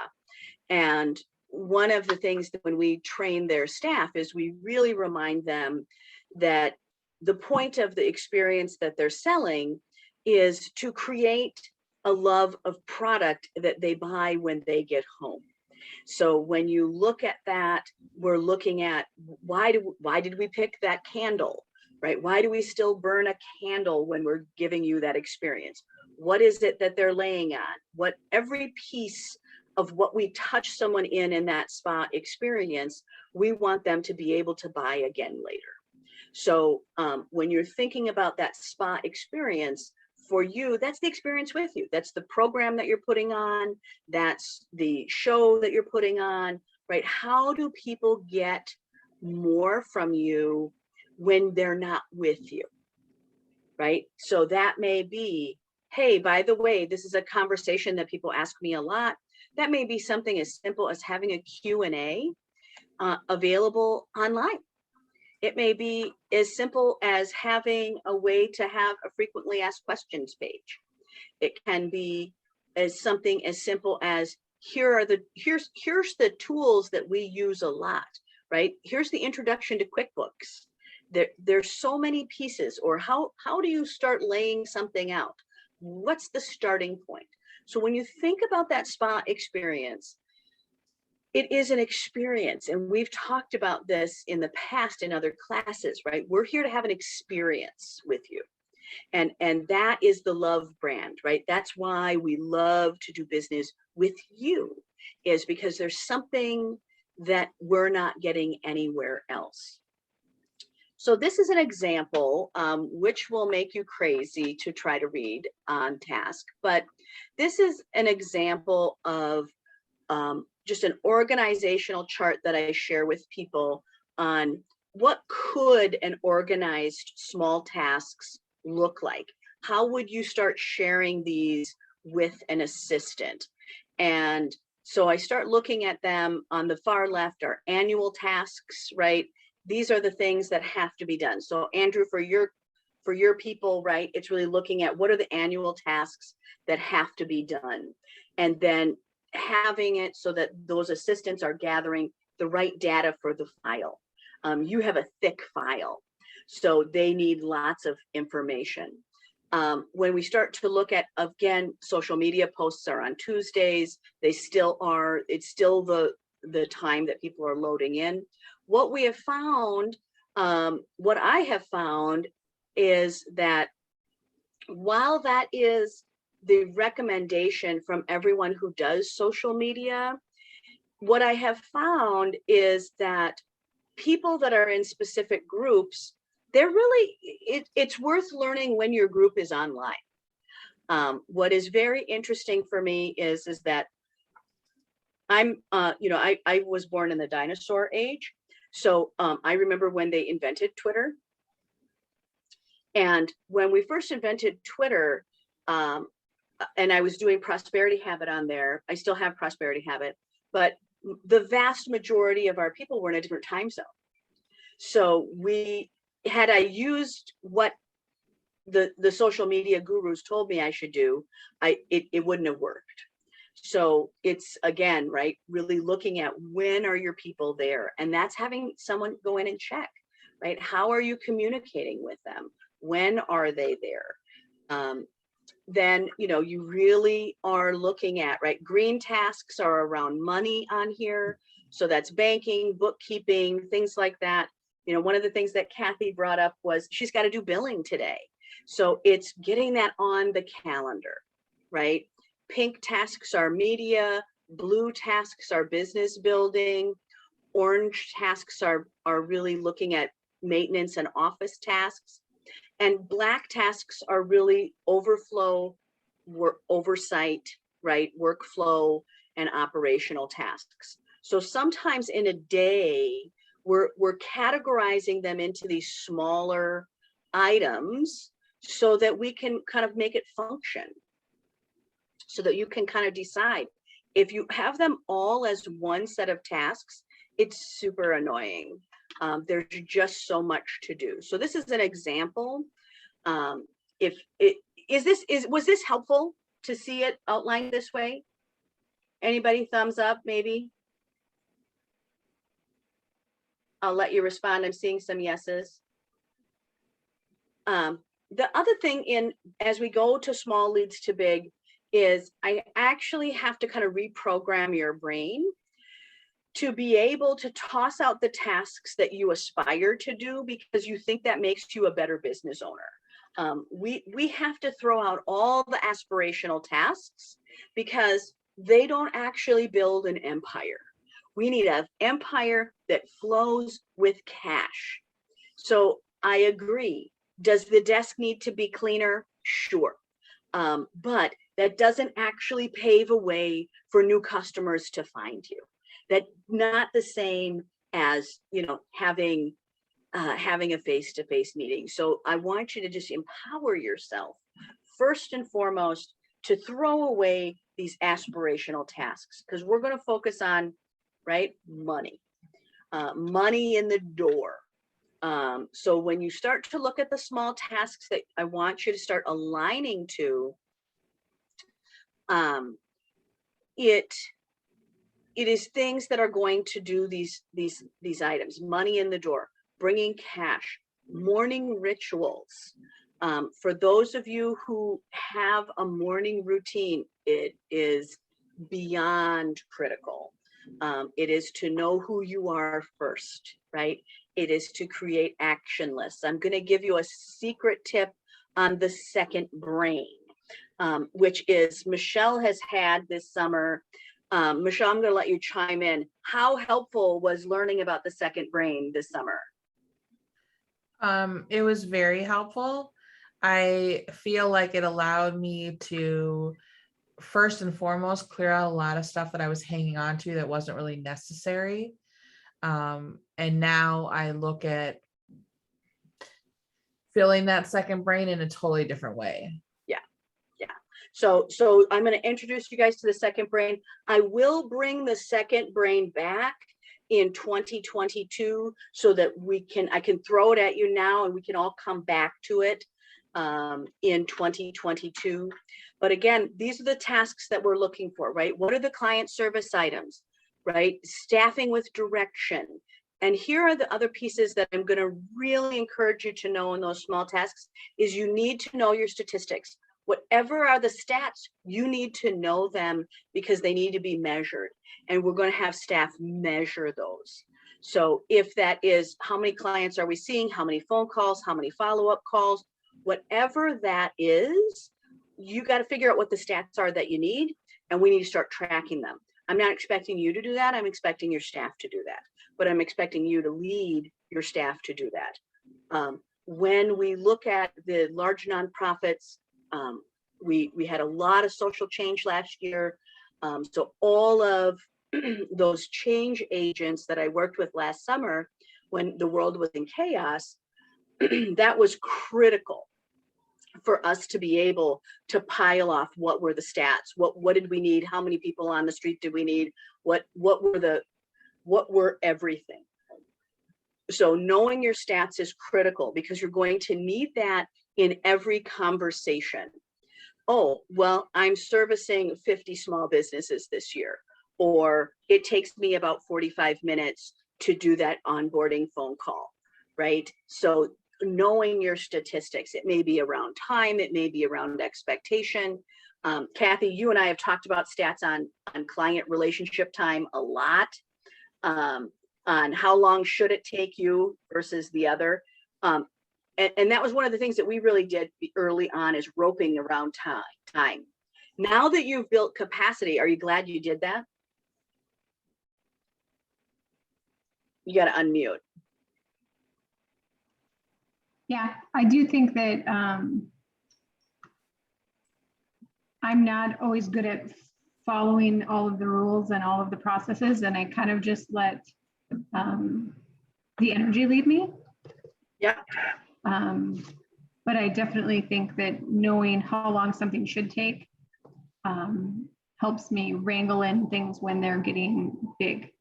And one of the things that when we train their staff is we really remind them that the point of the experience that they're selling is to create a love of product that they buy when they get home. So when you look at that, we're looking at why did we pick that candle, right? Why do we still burn a candle when we're giving you that experience? What is it that they're laying on? What every piece of what we touch someone in that spa experience, we want them to be able to buy again later. So when you're thinking about that spa experience, for you, that's the experience with you. That's the program that you're putting on. That's the show that you're putting on, right? How do people get more from you when they're not with you, right? So that may be, hey, by the way, this is a conversation that people ask me a lot. That may be something as simple as having a Q&A available online. It may be as simple as having a way to have a frequently asked questions page. It can be as something as simple as here's the tools that we use a lot, right? Here's the introduction to QuickBooks. There's so many pieces. Or how do you start laying something out? What's the starting point? So when you think about that spa experience, it is an experience, and we've talked about this in the past in other classes, right? We're here to have an experience with you. And that is the love brand, right? That's why we love to do business with you, is because there's something that we're not getting anywhere else. So this is an example, which will make you crazy to try to read on task, but this is an example of just an organizational chart that I share with people on what could an organized small tasks look like. How would you start sharing these with an assistant? And so I start looking at them. On the far left are annual tasks, right? These are the things that have to be done. So Andrew, for your people, right, it's really looking at what are the annual tasks that have to be done, and then having it so that those assistants are gathering the right data for the file. You have a thick file, so they need lots of information. When we start to look at, again, social media posts are on Tuesdays. They still are, it's still the time that people are loading in. What we have found, what I have found is that while that is the recommendation from everyone who does social media, what I have found is that people that are in specific groups, they're really, it's worth learning when your group is online. What is very interesting for me is that I'm, I was born in the dinosaur age. So I remember when they invented Twitter. And when we first invented Twitter, and I was doing Prosperity Habit on there. I still have Prosperity Habit, but the vast majority of our people were in a different time zone. So had I used what the social media gurus told me I should do, it wouldn't have worked. So it's, again, right, really looking at when are your people there, and that's having someone go in and check, right? How are you communicating with them? When are they there? Then, you really are looking at, right, green tasks are around money on here. So that's banking, bookkeeping, things like that. One of the things that Kathy brought up was she's got to do billing today. So it's getting that on the calendar, right? Pink tasks are media, blue tasks are business building, orange tasks are really looking at maintenance and office tasks. And black tasks are really overflow, oversight, right? Workflow and operational tasks. So sometimes in a day, we're categorizing them into these smaller items so that we can kind of make it function. So that you can kind of decide. If you have them all as one set of tasks, it's super annoying. There's just so much to do. So this is an example. Was this helpful to see it outlined this way? Anybody thumbs up, maybe? I'll let you respond. I'm seeing some yeses. The other thing as we go to small leads to big is I actually have to kind of reprogram your brain to be able to toss out the tasks that you aspire to do because you think that makes you a better business owner. We have to throw out all the aspirational tasks because they don't actually build an empire. We need an empire that flows with cash. So I agree. Does the desk need to be cleaner? Sure. But that doesn't actually pave a way for new customers to find you. That's not the same as, you know, having a face-to-face meeting. So I want you to just empower yourself first and foremost to throw away these aspirational tasks, because we're going to focus on, right, money, money in the door. So when you start to look at the small tasks that I want you to start aligning to, it is things that are going to do these items: money in the door, bringing cash, morning rituals. For those of you who have a morning routine, it is beyond critical. It is to know who you are first, right? It is to create action lists. I'm going to give you a secret tip on the second brain, which is Michelle has had this summer. Michelle, I'm going to let you chime in. How helpful was learning about the second brain this summer? It was very helpful. I feel like it allowed me to first and foremost clear out a lot of stuff that I was hanging on to that wasn't really necessary. And now I look at filling that second brain in a totally different way. Yeah. So I'm going to introduce you guys to the second brain. I will bring the second brain back in 2022 so that I can throw it at you now and we can all come back to it in 2022. But again, these are the tasks that we're looking for, right? What are the client service items, right? Staffing with direction. And here are the other pieces that I'm going to really encourage you to know in those small tasks is you need to know your statistics. Whatever are the stats, you need to know them because they need to be measured. And we're going to have staff measure those. So if that is how many clients are we seeing, how many phone calls, how many follow-up calls, whatever that is, you got to figure out what the stats are that you need, and we need to start tracking them. I'm not expecting you to do that. I'm expecting your staff to do that, but I'm expecting you to lead your staff to do that. When we look at the large nonprofits, we had a lot of social change last year. So all of those change agents that I worked with last summer when the world was in chaos, that was critical for us to be able to pile off what were the stats, what did we need, how many people on the street did we need, what were everything. So knowing your stats is critical because you're going to need that in every conversation. Oh, well, I'm servicing 50 small businesses this year, or it takes me about 45 minutes to do that onboarding phone call, right? So knowing your statistics, it may be around time, it may be around expectation. Kathy, you and I have talked about stats on client relationship time a lot, on how long should it take you versus the other. And that was one of the things that we really did early on, is roping around time. Now that you've built capacity, are you glad you did that? You got to unmute. Yeah, I do think that I'm not always good at following all of the rules and all of the processes, and I kind of just let the energy lead me. Yeah. But I definitely think that knowing how long something should take helps me wrangle in things when they're getting big.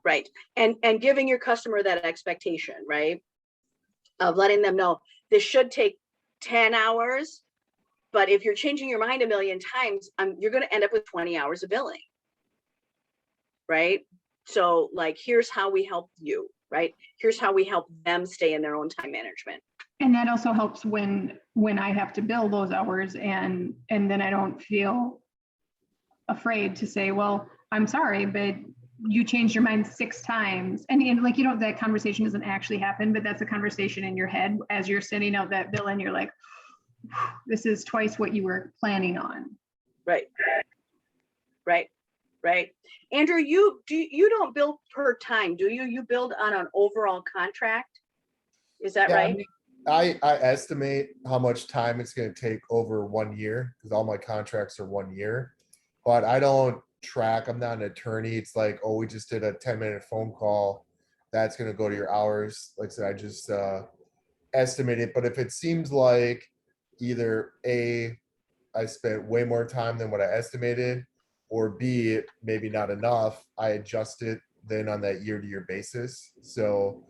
Right. And giving your customer that expectation, right? Of letting them know this should take 10 hours, but if you're changing your mind a million times, you're going to end up with 20 hours of billing, right? So like, here's how we help you, right? Here's how we help them stay in their own time management. And that also helps when I have to bill those hours, and then I don't feel afraid to say, well, I'm sorry, but you changed your mind 6 times. And like, you know, that conversation doesn't actually happen, but that's a conversation in your head as you're sending out that bill and you're like, this is twice what you were planning on. Right. Right. Right. Andrew, you don't bill per time, do you? You build on an overall contract? Is that Yeah, I right? mean, I estimate how much time it's gonna take over 1 year, because all my contracts are 1 year. But I don't track, I'm not an attorney. It's like, oh, we just did a 10-minute phone call. That's gonna go to your hours. Like I said, I just estimate it. But if it seems like either A, I spent way more time than what I estimated, or B, maybe not enough, I adjust it then on that year-to-year basis. So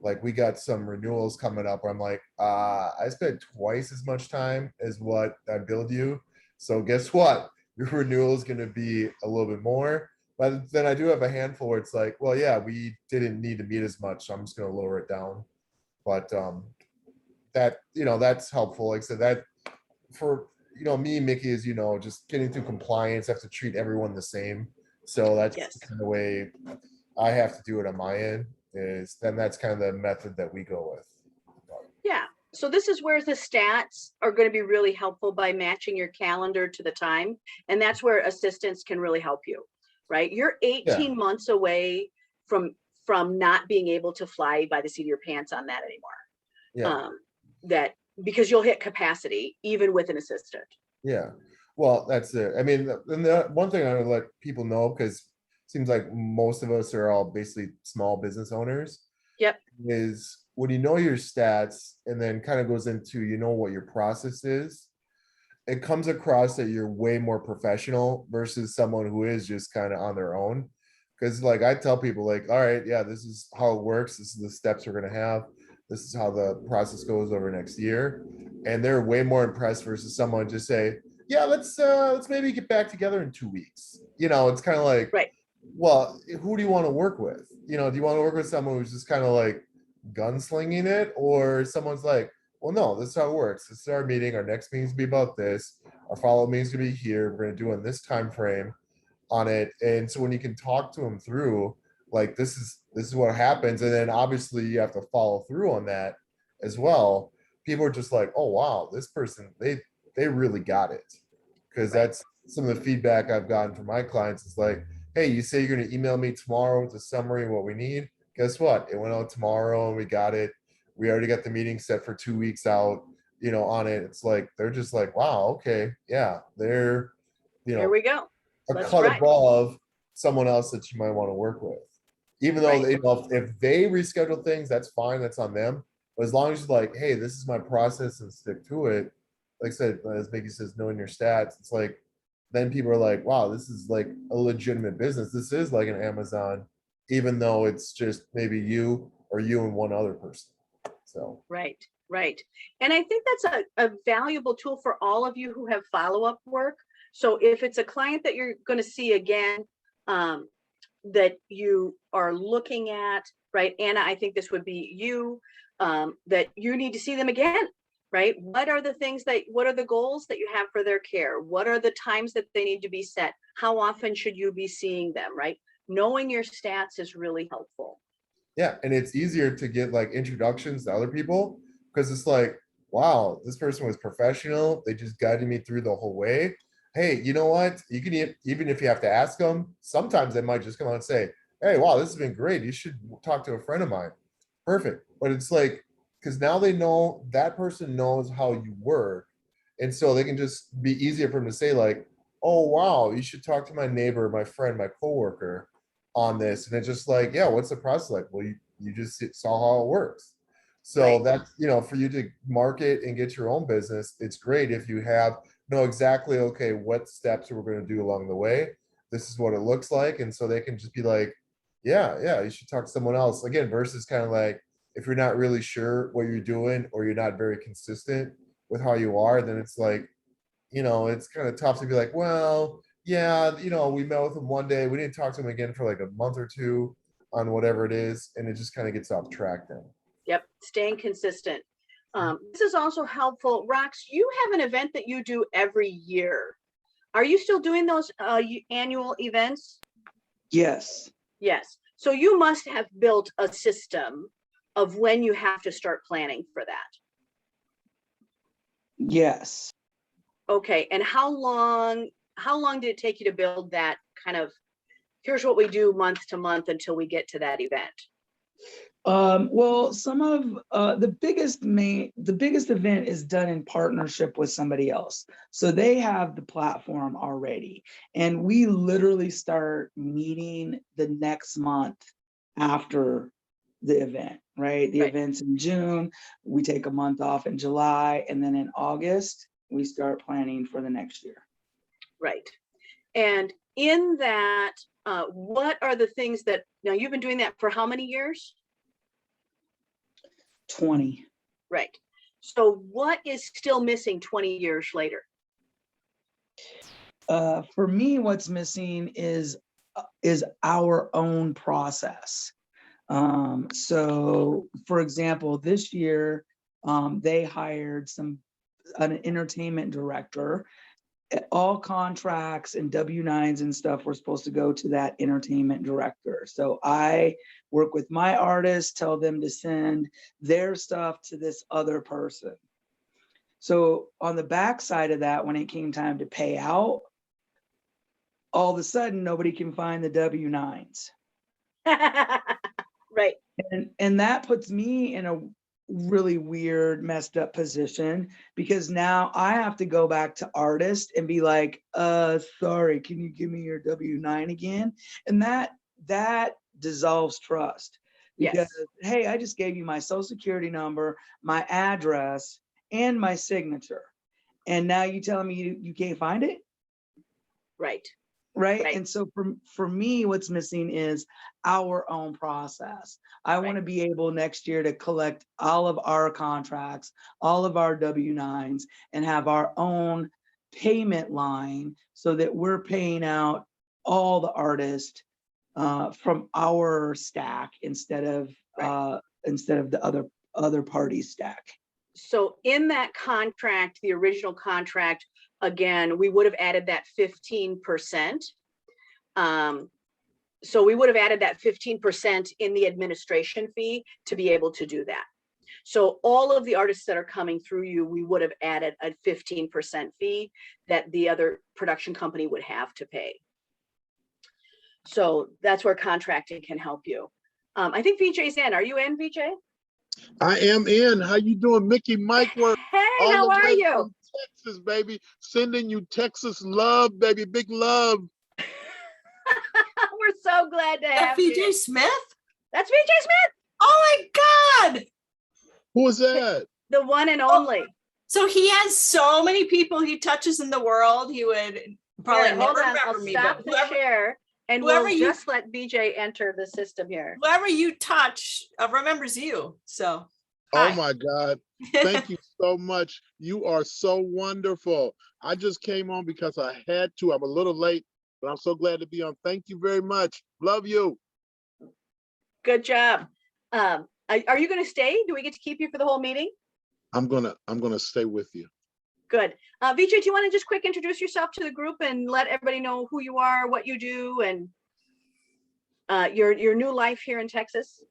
like we got some renewals coming up where I'm like, I spent twice as much time as what I billed you. So guess what? Your renewal is going to be a little bit more. But then I do have a handful where it's like, well, yeah, we didn't need to meet as much, so I'm just going to lower it down. But that, that's helpful. Like I said, that for, me, Mickey, is, just getting through compliance, I have to treat everyone the same. So that's Yes. kind of the way I have to do it on my end, is then that's kind of the method that we go with. Yeah. So this is where the stats are going to be really helpful by matching your calendar to the time. And that's where assistants can really help you, right? You're 18 months away from not being able to fly by the seat of your pants on that anymore. Yeah. That because you'll hit capacity even with an assistant. Yeah. Well, that's it. I mean, the one thing I would let people know, because it seems like most of us are all basically small business owners. Yep. Is when you know your stats and then kind of goes into, what your process is, it comes across that you're way more professional versus someone who is just kind of on their own. Because like I tell people, like, all right, yeah, this is how it works. This is the steps we're going to have. This is how the process goes over next year. And they're way more impressed versus someone just say, yeah, let's maybe get back together in 2 weeks. It's kind of like, right. Well, who do you want to work with? Do you want to work with someone who's just kind of like gunslinging it, or someone's like, well, no, this is how it works. This is our meeting. Our next meeting's gonna be about this. Our follow-up meeting's gonna be here. We're gonna do it in this time frame on it. And so when you can talk to them through, like, this is what happens, and then obviously you have to follow through on that as well. People are just like, oh wow, this person, they really got it. Because that's some of the feedback I've gotten from my clients is like, hey, you say you're going to email me tomorrow with a summary of what we need. Guess what? It went out tomorrow and we got it. We already got the meeting set for 2 weeks out, on it. It's like, they're just like, wow, okay. Yeah. They're, Here we go. a Let's cut try. above someone else that you might want to work with. Even though Right. if they reschedule things, that's fine. That's on them. But as long as you're like, hey, this is my process and stick to it. Like I said, as Mickey says, knowing your stats, it's like, then people are like, wow, this is like a legitimate business. This is like an Amazon, even though it's just maybe you or you and one other person. So Right. And I think that's a valuable tool for all of you who have follow-up work. So if it's a client that you're going to see again, that you are looking at, right? Anna, I think this would be you, that you need to see them again. Right? What are the goals that you have for their care? What are the times that they need to be set? How often should you be seeing them, right? Knowing your stats is really helpful. Yeah, and it's easier to get like introductions to other people, because it's like, wow, this person was professional. They just guided me through the whole way. Hey, you know what? You can even if you have to ask them, sometimes they might just come out and say, hey, wow, this has been great. You should talk to a friend of mine. Perfect. But it's like, because now they know that person knows how you work. And so they can just be easier for them to say, like, oh, wow, you should talk to my neighbor, my friend, my coworker on this. And it's just like, yeah, what's the process like? Well, you just saw how it works. So that's, for you to market and get your own business, it's great if you know exactly, okay, what steps we're going to do along the way. This is what it looks like. And so they can just be like, yeah, you should talk to someone else again, versus kind of like, if you're not really sure what you're doing or you're not very consistent with how you are, then it's like, it's kind of tough to be like, well, yeah, we met with him one day. We didn't talk to him again for like a month or two on whatever it is. And it just kind of gets off track then. Yep. Staying consistent. This is also helpful. Rox, you have an event that you do every year. Are you still doing those annual events? Yes. Yes. So you must have built a system of when you have to start planning for that. Yes. Okay. And how long how long did it take you to build that kind of, here's what we do month to month until we get to that event? Well, some of the biggest event is done in partnership with somebody else. So they have the platform already. And we literally start meeting the next month after the event, right? The event's in June, we take a month off in July, and then in August, we start planning for the next year. Right. And in that, what are the things that, now you've been doing that for how many years? 20. Right. So what is still missing 20 years later? For me, what's missing is our own process. So for example, this year, they hired an entertainment director. All contracts and W-9s and stuff were supposed to go to that entertainment director. So I work with my artists, tell them to send their stuff to this other person. So on the back side of that, when it came time to pay out, all of a sudden nobody can find the W-9s. Right. And that puts me in a really weird, messed up position, because now I have to go back to artist and be like, sorry, can you give me your W-9 again? And that dissolves trust, because hey, I just gave you my social security number, my address, and my signature, and now you telling me you can't find it? Right. And so for me, what's missing is our own process. I want to be able next year to collect all of our contracts, all of our W-9s, and have our own payment line so that we're paying out all the artists from our stack instead of the other party's stack. So in that contract, the original contract, again, we would have added that 15%. So we would have added that 15% in the administration fee to be able to do that. So all of the artists that are coming through you, we would have added a 15% fee that the other production company would have to pay. So that's where contracting can help you. I think VJ's in. Are you in, VJ? I am in. How you doing, Mickey Mike? Work hey, how are you? From Texas, baby. Sending you Texas love, baby. Big love. We're so glad to have VJ you. Smith? That's VJ Smith. Oh my God. Who is that? The one and only. So he has so many people he touches in the world. He would probably Here, never hold on. remember I'll me. stop But the share and we'll just let VJ enter the system here. Whoever you touch remembers you. So. Oh my God. Thank you so much. You are so wonderful. I just came on because I had to. I'm a little late, but I'm so glad to be on. Thank you very much. Love you. Good job. Are you going to stay? Do we get to keep you for the whole meeting? I'm gonna stay with you. Good. VJ, do you want to just quick introduce yourself to the group and let everybody know who you are, what you do, and your new life here in Texas?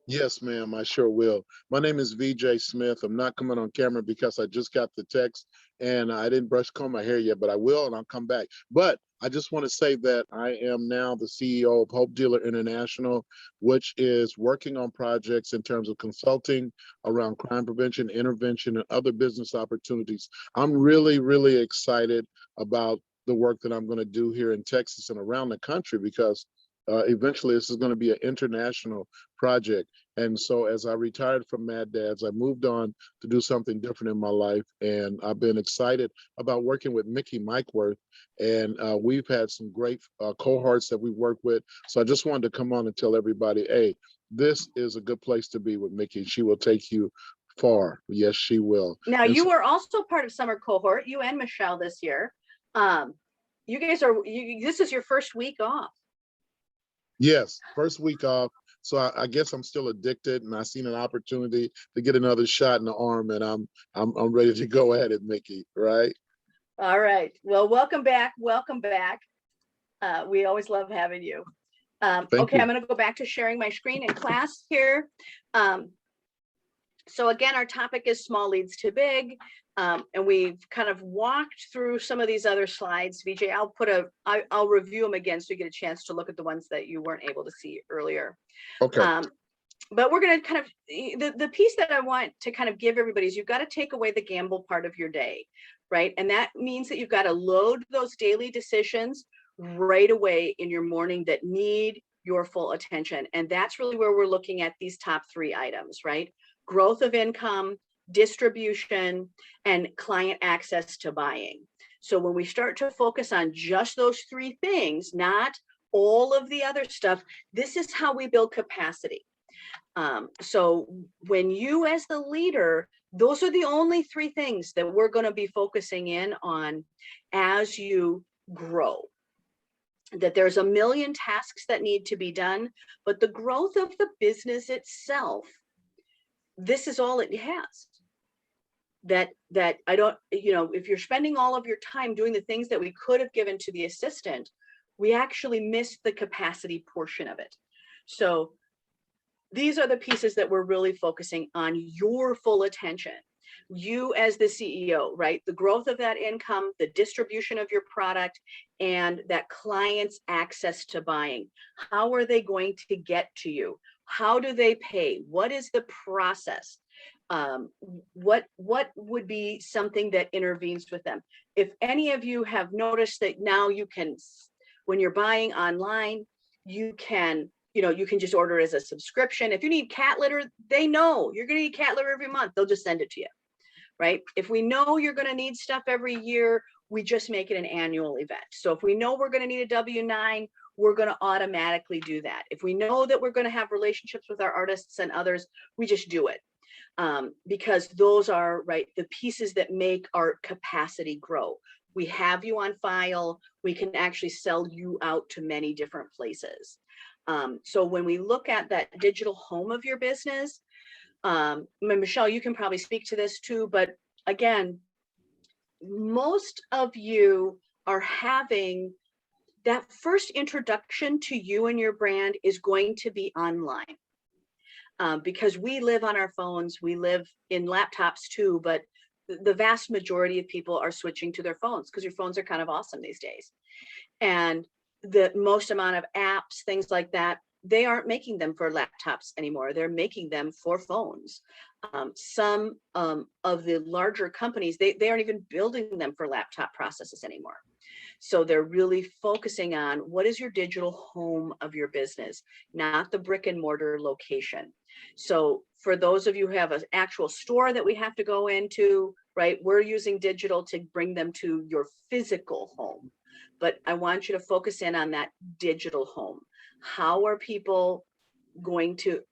Yes, ma'am, I sure will. My name is VJ Smith. I'm not coming on camera because I just got the text and I didn't comb my hair yet, but I will and I'll come back. But I just want to say that I am now the CEO of Hope Dealer International, which is working on projects in terms of consulting around crime prevention, intervention, and other business opportunities. I'm really, really excited about the work that I'm going to do here in Texas and around the country, because eventually this is going to be an international project. And so as I retired from Mad Dads, I moved on to do something different in my life. And I've been excited about working with Mickey Mikeworth. And we've had some great cohorts that we work with. So I just wanted to come on and tell everybody, hey, this is a good place to be with Mickey. She will take you far. Yes, she will. Now, and you were also part of summer cohort, you and Michelle this year. You guys are, this is your first week off. Yes, first week off. So I guess I'm still addicted, and I seen an opportunity to get another shot in the arm, and I'm ready to go at it, Mickey. Right? All right. Well, welcome back. Welcome back. We always love having you. Okay, I'm going to go back to sharing my screen in class here. So again, our topic is small leads to big. And we've kind of walked through some of these other slides. VJ, I'll review them again so you get a chance to look at the ones that you weren't able to see earlier. Okay. But we're going to kind of, the piece that I want to kind of give everybody is you've got to take away the gamble part of your day, right? And that means that you've got to load those daily decisions right away in your morning that need your full attention. And that's really where we're looking at these top 3 items, right? Growth of income, distribution, and client access to buying. So when we start to focus on just those 3 things, not all of the other stuff, this is how we build capacity. So when you as the leader, those are the only 3 things that we're going to be focusing in on as you grow. That there's a million tasks that need to be done, but the growth of the business itself, this is all it has. That I don't, if you're spending all of your time doing the things that we could have given to the assistant, we actually missed the capacity portion of it. So these are the pieces that we're really focusing on your full attention. You as the CEO, right? The growth of that income, the distribution of your product, and that client's access to buying. How are they going to get to you? How do they pay? What is the process? What would be something that intervenes with them? If any of you have noticed that now you can, when you're buying online, you can just order it as a subscription. If you need cat litter, they know you're going to need cat litter every month. They'll just send it to you, right? If we know you're going to need stuff every year, we just make it an annual event. So if we know we're going to need a W-9, we're going to automatically do that. If we know that we're going to have relationships with our artists and others, we just do it. Because those are, right, the pieces that make our capacity grow. We have you on file. We can actually sell you out to many different places. So when we look at that digital home of your business, Michelle, you can probably speak to this too, but again, most of you are having that first introduction to you and your brand is going to be online. Because we live on our phones, we live in laptops too, but the vast majority of people are switching to their phones because your phones are kind of awesome these days. And the most amount of apps, things like that, they aren't making them for laptops anymore. They're making them for phones. Some of the larger companies, they aren't even building them for laptop processes anymore. So they're really focusing on what is your digital home of your business, not the brick and mortar location. So for those of you who have an actual store that we have to go into, right, we're using digital to bring them to your physical home. But I want you to focus in on that digital home. How are people going to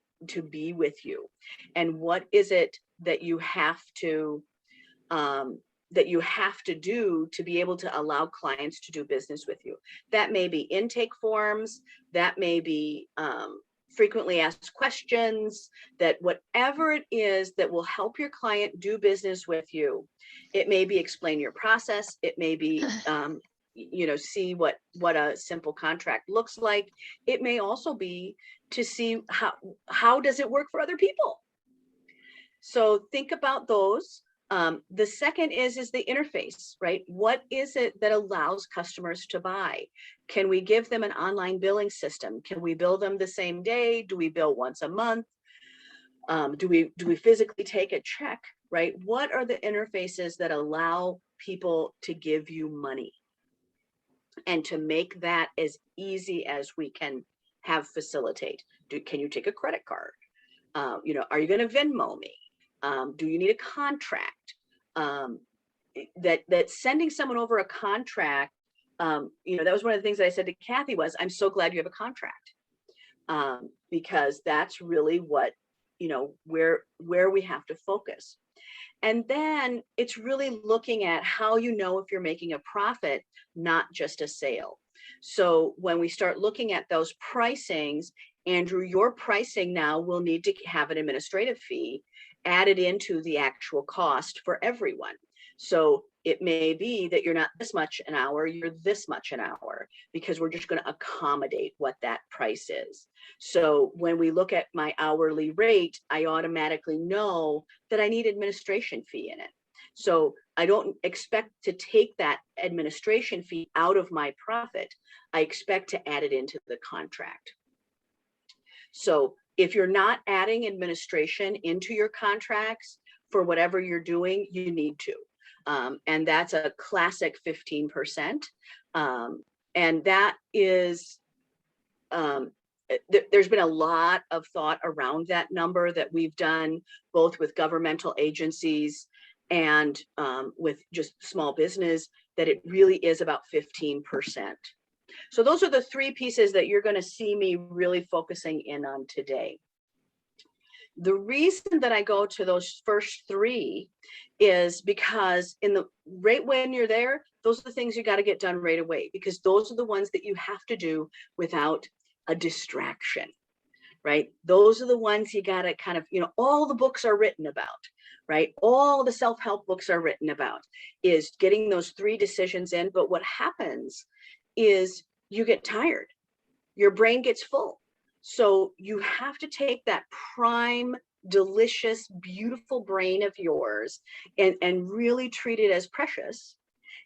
be with you? And what is it that you have to do to be able to allow clients to do business with you? That may be intake forms, that may be frequently asked questions, that whatever it is that will help your client do business with you. It may be explain your process, it may be see what a simple contract looks like. It may also be to see how does it work for other people. So think about those. The second is the interface, right? What is it that allows customers to buy? Can we give them an online billing system? Can we bill them the same day? Do we bill once a month? Do we physically take a check, right? What are the interfaces that allow people to give you money? And to make that as easy as we can have facilitate. Can you take a credit card? Are you going to Venmo me? Do you need a contract? That sending someone over a contract, that was one of the things that I said to Kathy was, I'm so glad you have a contract. Because that's really what, where we have to focus. And then it's really looking at how you know if you're making a profit, not just a sale. So when we start looking at those pricings, Andrew, your pricing now will need to have an administrative fee added into the actual cost for everyone. So it may be that you're not this much an hour, you're this much an hour, because we're just going to accommodate what that price is. So when we look at my hourly rate, I automatically know that I need administration fee in it. So I don't expect to take that administration fee out of my profit. I expect to add it into the contract. So if you're not adding administration into your contracts for whatever you're doing, you need to. And that's a classic 15%. And that is, there's been a lot of thought around that number that we've done both with governmental agencies and with just small business, that it really is about 15%. So those are the three pieces that you're going to see me really focusing in on today. The reason that I go to those first three is because right when you're there, those are the things you got to get done right away, because those are the ones that you have to do without a distraction, right? Those are the ones you got to kind of, all the books are written about, right? All the self-help books are written about is getting those three decisions in. But what happens is you get tired, your brain gets full. So you have to take that prime, delicious, beautiful brain of yours and really treat it as precious,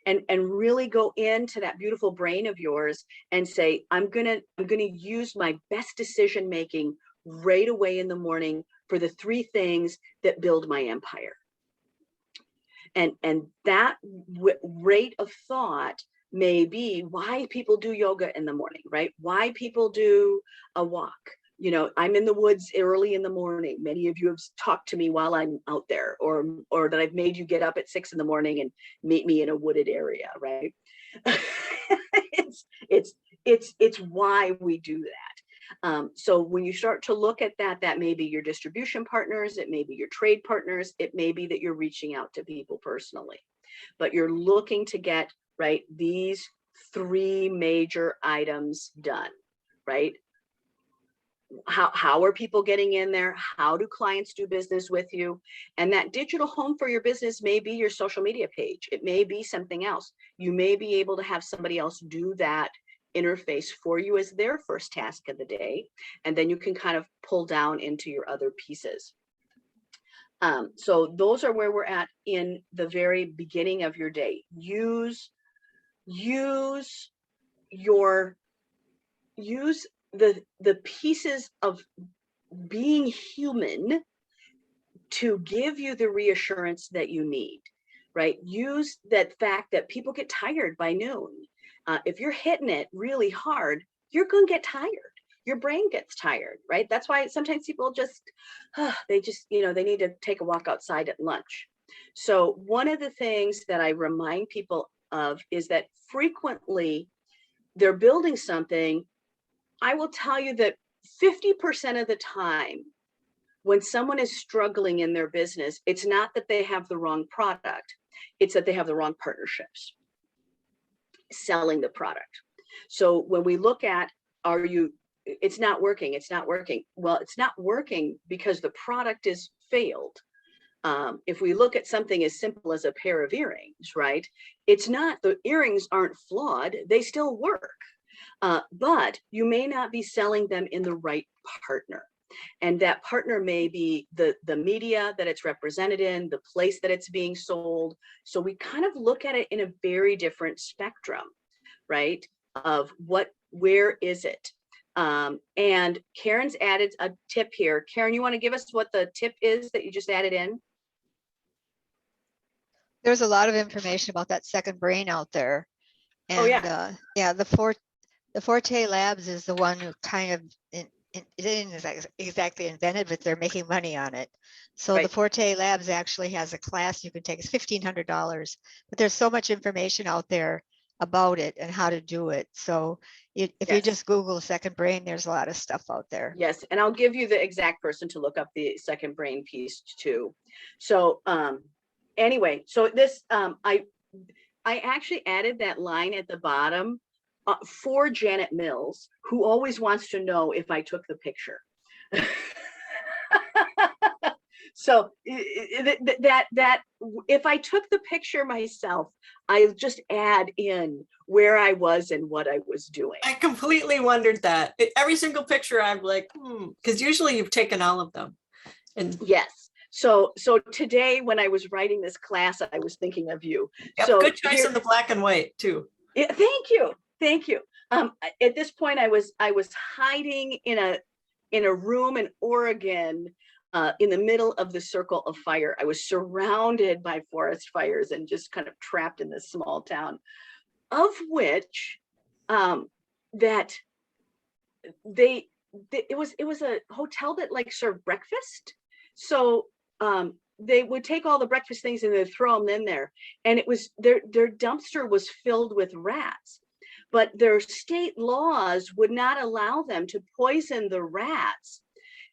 and really go into that beautiful brain of yours and say, I'm gonna use my best decision making right away in the morning for the three things that build my empire. And that rate of thought may be why people do yoga in the morning, right? Why people do a walk. I'm in the woods early in the morning. Many of you have talked to me while I'm out there, or that I've made you get up at 6 a.m. and meet me in a wooded area, right? It's why we do that. So when you start to look at that may be your distribution partners, it may be your trade partners, it may be that you're reaching out to people personally, but you're looking to get, right, these three major items done, right? How are people getting in there? How do clients do business with you? And that digital home for your business may be your social media page. It may be something else. You may be able to have somebody else do that interface for you as their first task of the day. And then you can kind of pull down into your other pieces. So those are where we're at in the very beginning of your day. Use the pieces of being human to give you the reassurance that you need, right? Use that fact that people get tired by noon. If you're hitting it really hard, you're going to get tired. Your brain gets tired, right? That's why sometimes people just, they need to take a walk outside at lunch. So one of the things that I remind people of is that frequently they're building something. I will tell you that 50% of the time, when someone is struggling in their business, it's not that they have the wrong product, it's that they have the wrong partnerships selling the product. So when we look at, it's not working. Well, it's not working because the product is failed. If we look at something as simple as a pair of earrings, right? It's not, the earrings aren't flawed, they still work. But you may not be selling them in the right partner. And that partner may be the media that it's represented in, the place that it's being sold. So we kind of look at it in a very different spectrum, right? Of where is it? And Karen's added a tip here. Karen, you want to give us what the tip is that you just added in? There's a lot of information about that second brain out there. And the Forte Labs is the one who kind of, it isn't exactly invented, but they're making money on it. So the Forte Labs actually has a class you can take. It's $1,500, but there's so much information out there about it and how to do it. So if you just Google second brain, there's a lot of stuff out there. Yes, and I'll give you the exact person to look up the second brain piece too. So anyway, so this, I actually added that line at the bottom for Janet Mills, who always wants to know if I took the picture. So that if I took the picture myself, I just add in where I was and what I was doing. I completely wondered that. Every single picture I'm like, because usually you've taken all of them. And yes. So today when I was writing this class, I was thinking of you. yep, So good choice in the black and white too. Yeah, thank you. Thank you. At this point, I was hiding in a room in Oregon, in the middle of the circle of fire. I was surrounded by forest fires and just kind of trapped in this small town, of which that it was a hotel that like served breakfast. So they would take all the breakfast things and they'd throw them in there, and it was their dumpster was filled with rats, but their state laws would not allow them to poison the rats.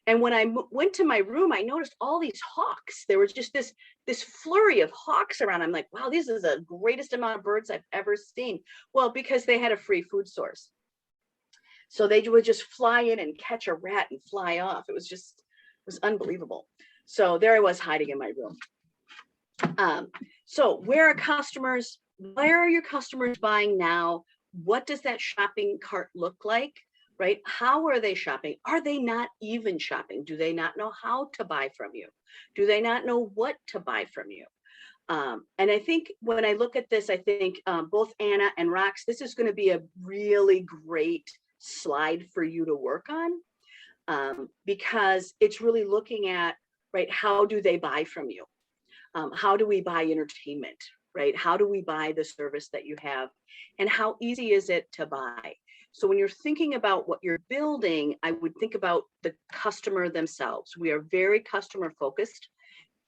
And when I went to my room, I noticed all these hawks. There was just this flurry of hawks around. I'm like, wow, this is the greatest amount of birds I've ever seen. Well, because they had a free food source. So they would just fly in and catch a rat and fly off. It was unbelievable. So there I was hiding in my room. So where are your customers buying now? What does that shopping cart look like, right? How are they shopping? Are they not even shopping? Do they not know how to buy from you? Do they not know what to buy from you? And I think when I look at this, I think both Anna and Rox, this is going to be a really great slide for you to work on, because it's really looking at, right, how do they buy from you? How do we buy entertainment, right? How do we buy the service that you have? And how easy is it to buy? So when you're thinking about what you're building, I would think about the customer themselves. We are very customer focused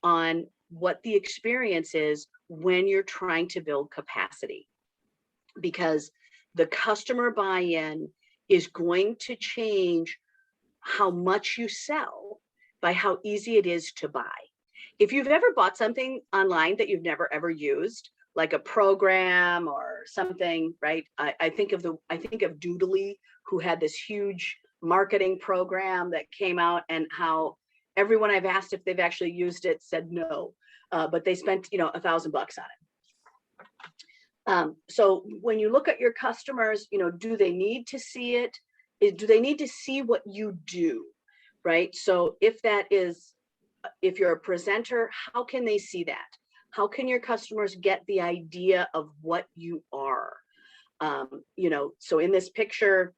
on what the experience is when you're trying to build capacity, because the customer buy-in is going to change how much you sell by how easy it is to buy. If you've ever bought something online that you've never ever used, like a program or something, right? I think of Doodly, who had this huge marketing program that came out, and how everyone I've asked if they've actually used it said no, but they spent $1,000 on it. So when you look at your customers, do they need to see it? Do they need to see what you do, right? So if you're a presenter, how can they see that? How can your customers get the idea of what you are? So in this picture,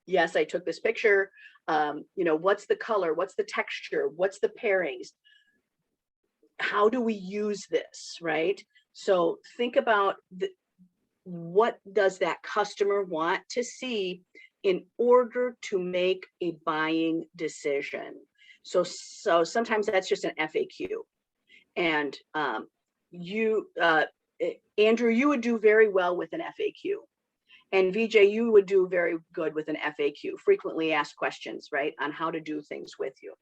yes, I took this picture. What's the color? What's the texture? What's the pairings? How do we use this, right? So think about what does that customer want to see in order to make a buying decision. So sometimes that's just an FAQ. And Andrew, you would do very well with an FAQ. And VJ, you would do very good with an FAQ, frequently asked questions, right, on how to do things with you.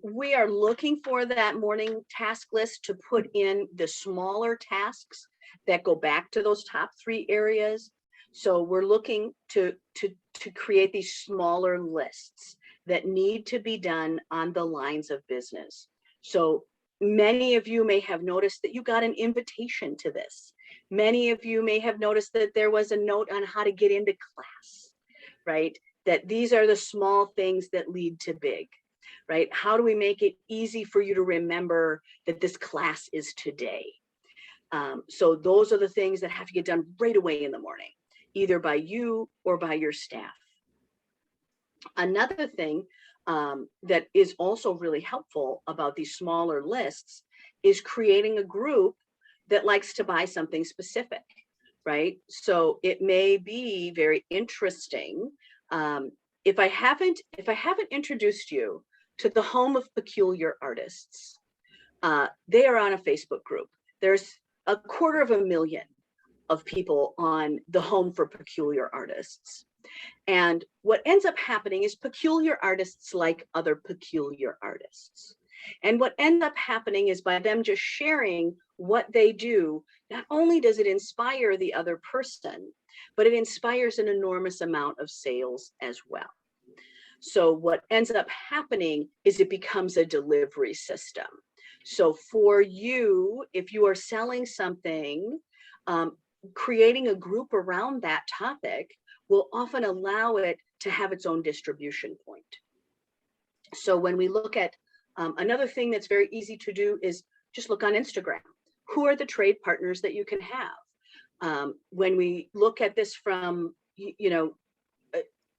We are looking for that morning task list to put in the smaller tasks that go back to those top 3 areas. So we're looking to create these smaller lists that need to be done on the lines of business. So many of you may have noticed that you got an invitation to this. Many of you may have noticed that there was a note on how to get into class, right? That these are the small things that lead to big, right? How do we make it easy for you to remember that this class is today? So those are the things that have to get done right away in the morning, either by you or by your staff. Another thing that is also really helpful about these smaller lists is creating a group that likes to buy something specific, right? So it may be very interesting. If I haven't introduced you to the Home of Peculiar Artists, they are on a Facebook group. There's 250,000 of people on the Home for Peculiar Artists. And what ends up happening is peculiar artists like other peculiar artists. And what ends up happening is by them just sharing what they do, not only does it inspire the other person, but it inspires an enormous amount of sales as well. So what ends up happening is it becomes a delivery system. So for you, if you are selling something, creating a group around that topic will often allow it to have its own distribution point. So when we look at another thing that's very easy to do is just look on Instagram. Who are the trade partners that you can have? When we look at this from,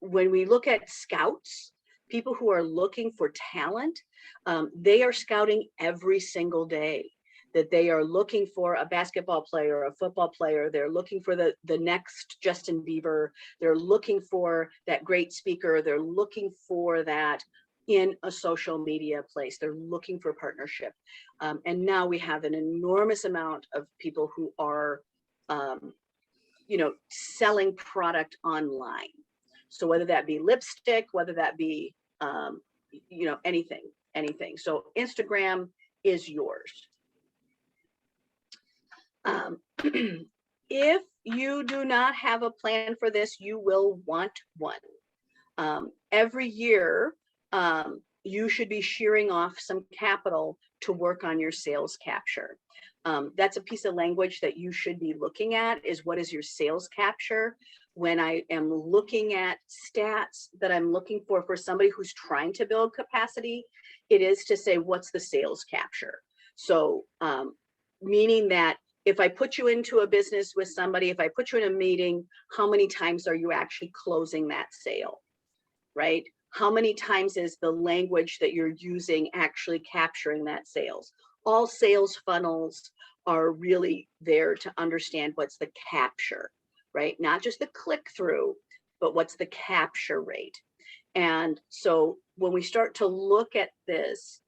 when we look at scouts, people who are looking for talent, they are scouting every single day, that they are looking for a basketball player, a football player. They're looking for the next Justin Bieber. They're looking for that great speaker. They're looking for that in a social media place. They're looking for partnership. And now we have an enormous amount of people who are, selling product online. So whether that be lipstick, whether that be, anything. So Instagram is yours. If you do not have a plan for this, you will want one. Every year, you should be shearing off some capital to work on your sales capture. That's a piece of language that you should be looking at, is what is your sales capture? When I am looking at stats that I'm looking for somebody who's trying to build capacity, it is to say, what's the sales capture? So meaning that if I put you into a business with somebody, if I put you in a meeting, how many times are you actually closing that sale, right? How many times is the language that you're using actually capturing that sales? All sales funnels are really there to understand what's the capture, right? Not just the click through, but what's the capture rate. And so when we start to look at this,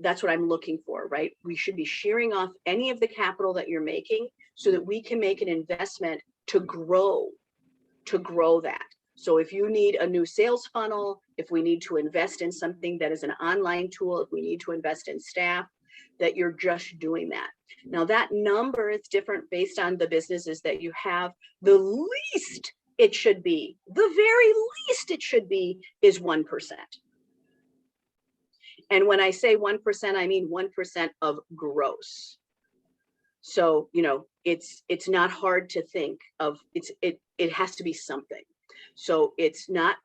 that's what I'm looking for, right? We should be shearing off any of the capital that you're making so that we can make an investment to grow that. So if you need a new sales funnel, if we need to invest in something that is an online tool, if we need to invest in staff, that you're just doing that. Now that number is different based on the businesses that you have. The least it should be, the very least it should be, is 1%. And when I say 1%, I mean 1% of gross. So, it's not hard to think of. It has to be something. So it's not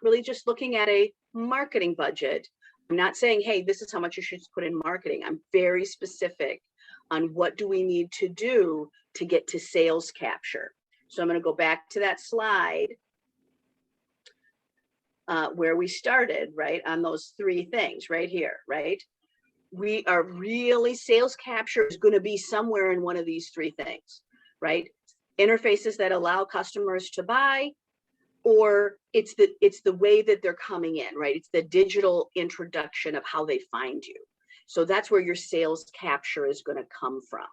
really just looking at a marketing budget. I'm not saying, hey, this is how much you should put in marketing. I'm very specific on what do we need to do to get to sales capture. So I'm going to go back to that slide where we started, right, on those three things right here, right? We are really, sales capture is going to be somewhere in one of these three things, right? Interfaces that allow customers to buy, or it's the way that they're coming in, right? It's the digital introduction of how they find you. So that's where your sales capture is going to come from,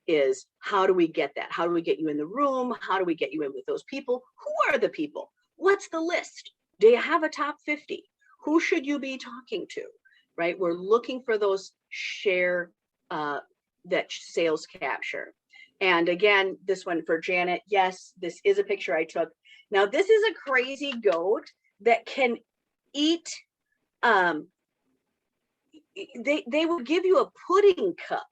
is how do we get that? How do we get you in the room? How do we get you in with those people? Who are the people? What's the list? Do you have a top 50? Who should you be talking to, right? We're looking for those that sales capture. And again, this one for Janet, yes, this is a picture I took. Now, this is a crazy goat that can eat, they will give you a pudding cup,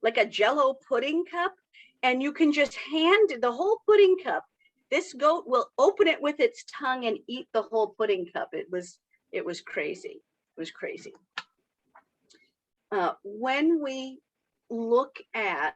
like a Jell-O pudding cup, and you can just hand the whole pudding cup. This goat will open it with its tongue and eat the whole pudding cup. It was crazy. It was crazy. When we look at,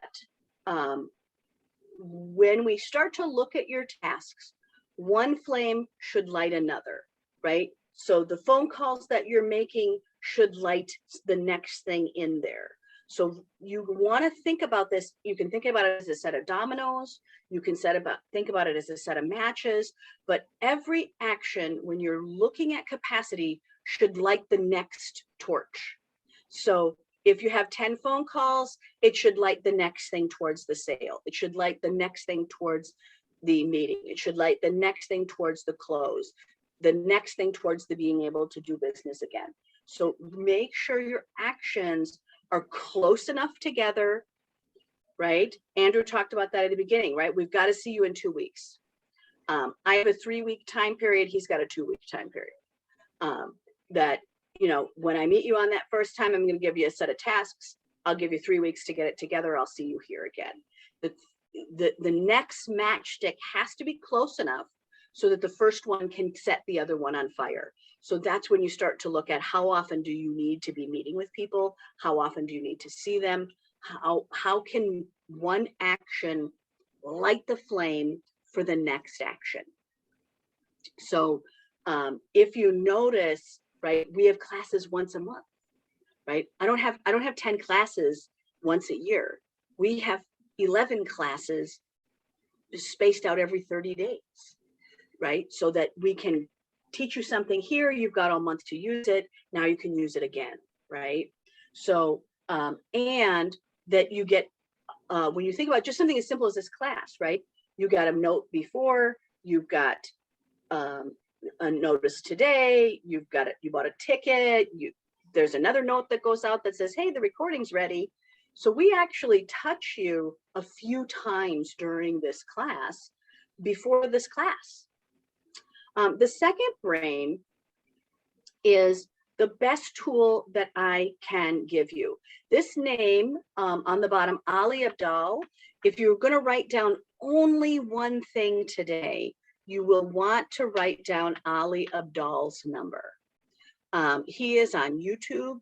when we start to look at your tasks, one flame should light another, right? So the phone calls that you're making should light the next thing in there. So you want to think about this. You can think about it as a set of dominoes. You can think about it as a set of matches. But every action, when you're looking at capacity, should light the next torch. So if you have 10 phone calls, it should light the next thing towards the sale. It should light the next thing towards the meeting. It should light the next thing towards the close, the next thing towards the being able to do business again. So make sure your actions are close enough together, right? Andrew talked about that at the beginning, right? We've got to see you in 2 weeks. I have a 3-week time period. He's got a 2-week time period. That, you know, when I meet you on that first time, I'm going to give you a set of tasks. I'll give you 3 weeks to get it together. I'll see you here again. The next matchstick has to be close enough so that the first one can set the other one on fire. So that's when you start to look at how often do you need to be meeting with people? How often do you need to see them? How can one action light the flame for the next action? So if you notice, right, we have classes once a month, right? I don't have 10 classes once a year. We have 11 classes spaced out every 30 days, right? So that we can teach you something here, you've got all month to use it, now you can use it again, right? So, and that you get, when you think about just something as simple as this class, right? You got a note before, you've got a notice today, you bought a ticket, there's another note that goes out that says, hey, the recording's ready. So we actually touch you a few times during this class before this class. The second brain is the best tool that I can give you. This name on the bottom, Ali Abdal, if you're going to write down only one thing today, you will want to write down Ali Abdal's number. He is on YouTube.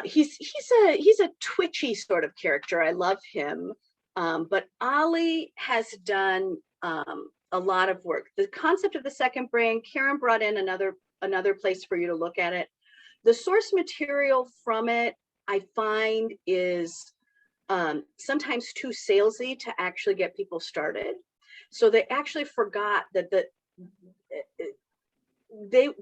He's a twitchy sort of character. I love him. But Ali has done a lot of work. The concept of the second brain, Karen brought in another place for you to look at it. The source material from it, I find, is sometimes too salesy to actually get people started. So they actually forgot that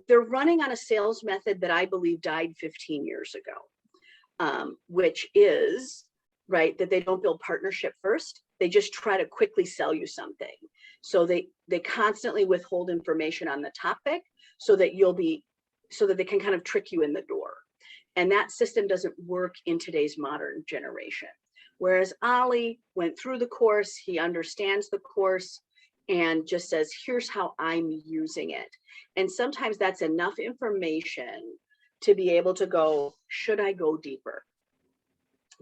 they're running on a sales method that I believe died 15 years ago, which is, right, that they don't build partnership first. They just try to quickly sell you something. So they constantly withhold information on the topic so that they can kind of trick you in the door. And that system doesn't work in today's modern generation. Whereas Ali went through the course, he understands the course and just says, here's how I'm using it. And sometimes that's enough information to be able to go, should I go deeper?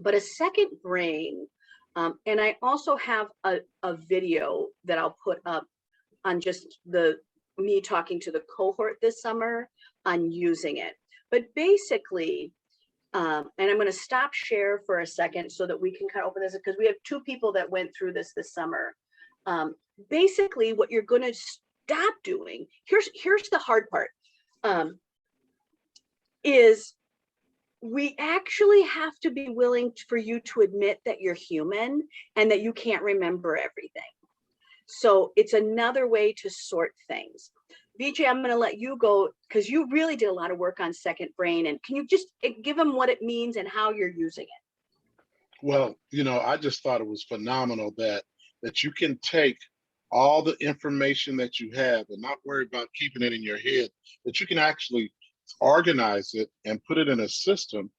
But a second brain, and I also have a video that I'll put up on just me talking to the cohort this summer on using it. But basically, and I'm going to stop share for a second so that we can kind of open this, because we have 2 people that went through this summer. Basically, what you're going to stop doing, here's the hard part, is we actually have to be willing for you to admit that you're human and that you can't remember everything. So it's another way to sort things. Vijay, I'm going to let you go because you really did a lot of work on second brain. And can you just give them what it means and how you're using it? Well, you know, I just thought it was phenomenal that you can take all the information that you have and not worry about keeping it in your head, that you can actually organize it and put it in a system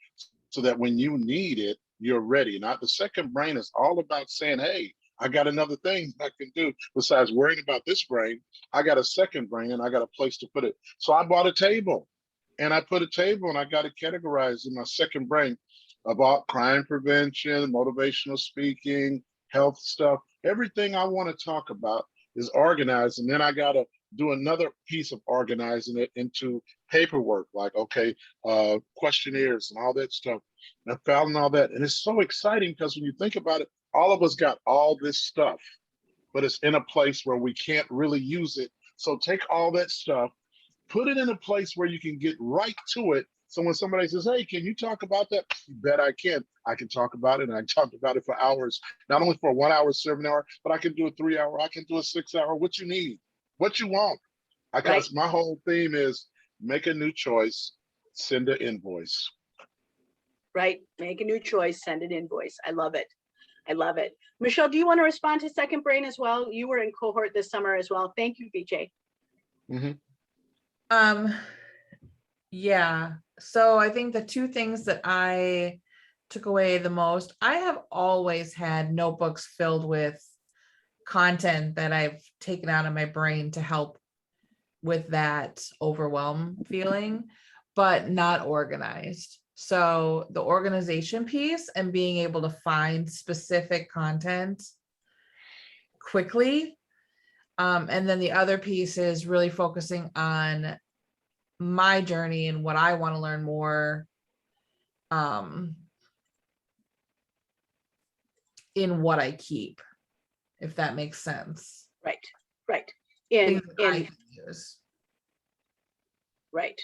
so that when you need it, you're ready. Now, the second brain is all about saying, hey, I got another thing I can do besides worrying about this brain. I got a second brain and I got a place to put it. So I bought a table and I put a table and I got it categorized in my second brain about crime prevention, motivational speaking, health stuff. Everything I want to talk about is organized. And then I got to do another piece of organizing it into paperwork, like, okay, questionnaires and all that stuff. And I found all that. And it's so exciting because when you think about it, all of us got all this stuff, but it's in a place where we can't really use it. So take all that stuff, put it in a place where you can get right to it. So when somebody says, hey, can you talk about that? You bet I can. I can talk about it, and I talked about it for hours, not only for a 1 hour seminar, but I can do a 3 hour, I can do a 6 hour, what you need, what you want. Because my whole theme is make a new choice, send an invoice. Right, make a new choice, send an invoice. I love it. I love it. Michelle, do you want to respond to second brain as well? You were in cohort this summer as well. Thank you, Vijay. Yeah. So I think the 2 things that I took away the most, I have always had notebooks filled with content that I've taken out of my brain to help with that overwhelm feeling, but not organized. So the organization piece and being able to find specific content quickly. And then the other piece is really focusing on my journey and what I want to learn more in what I keep, if that makes sense. Right, right. Things that I In can use. right,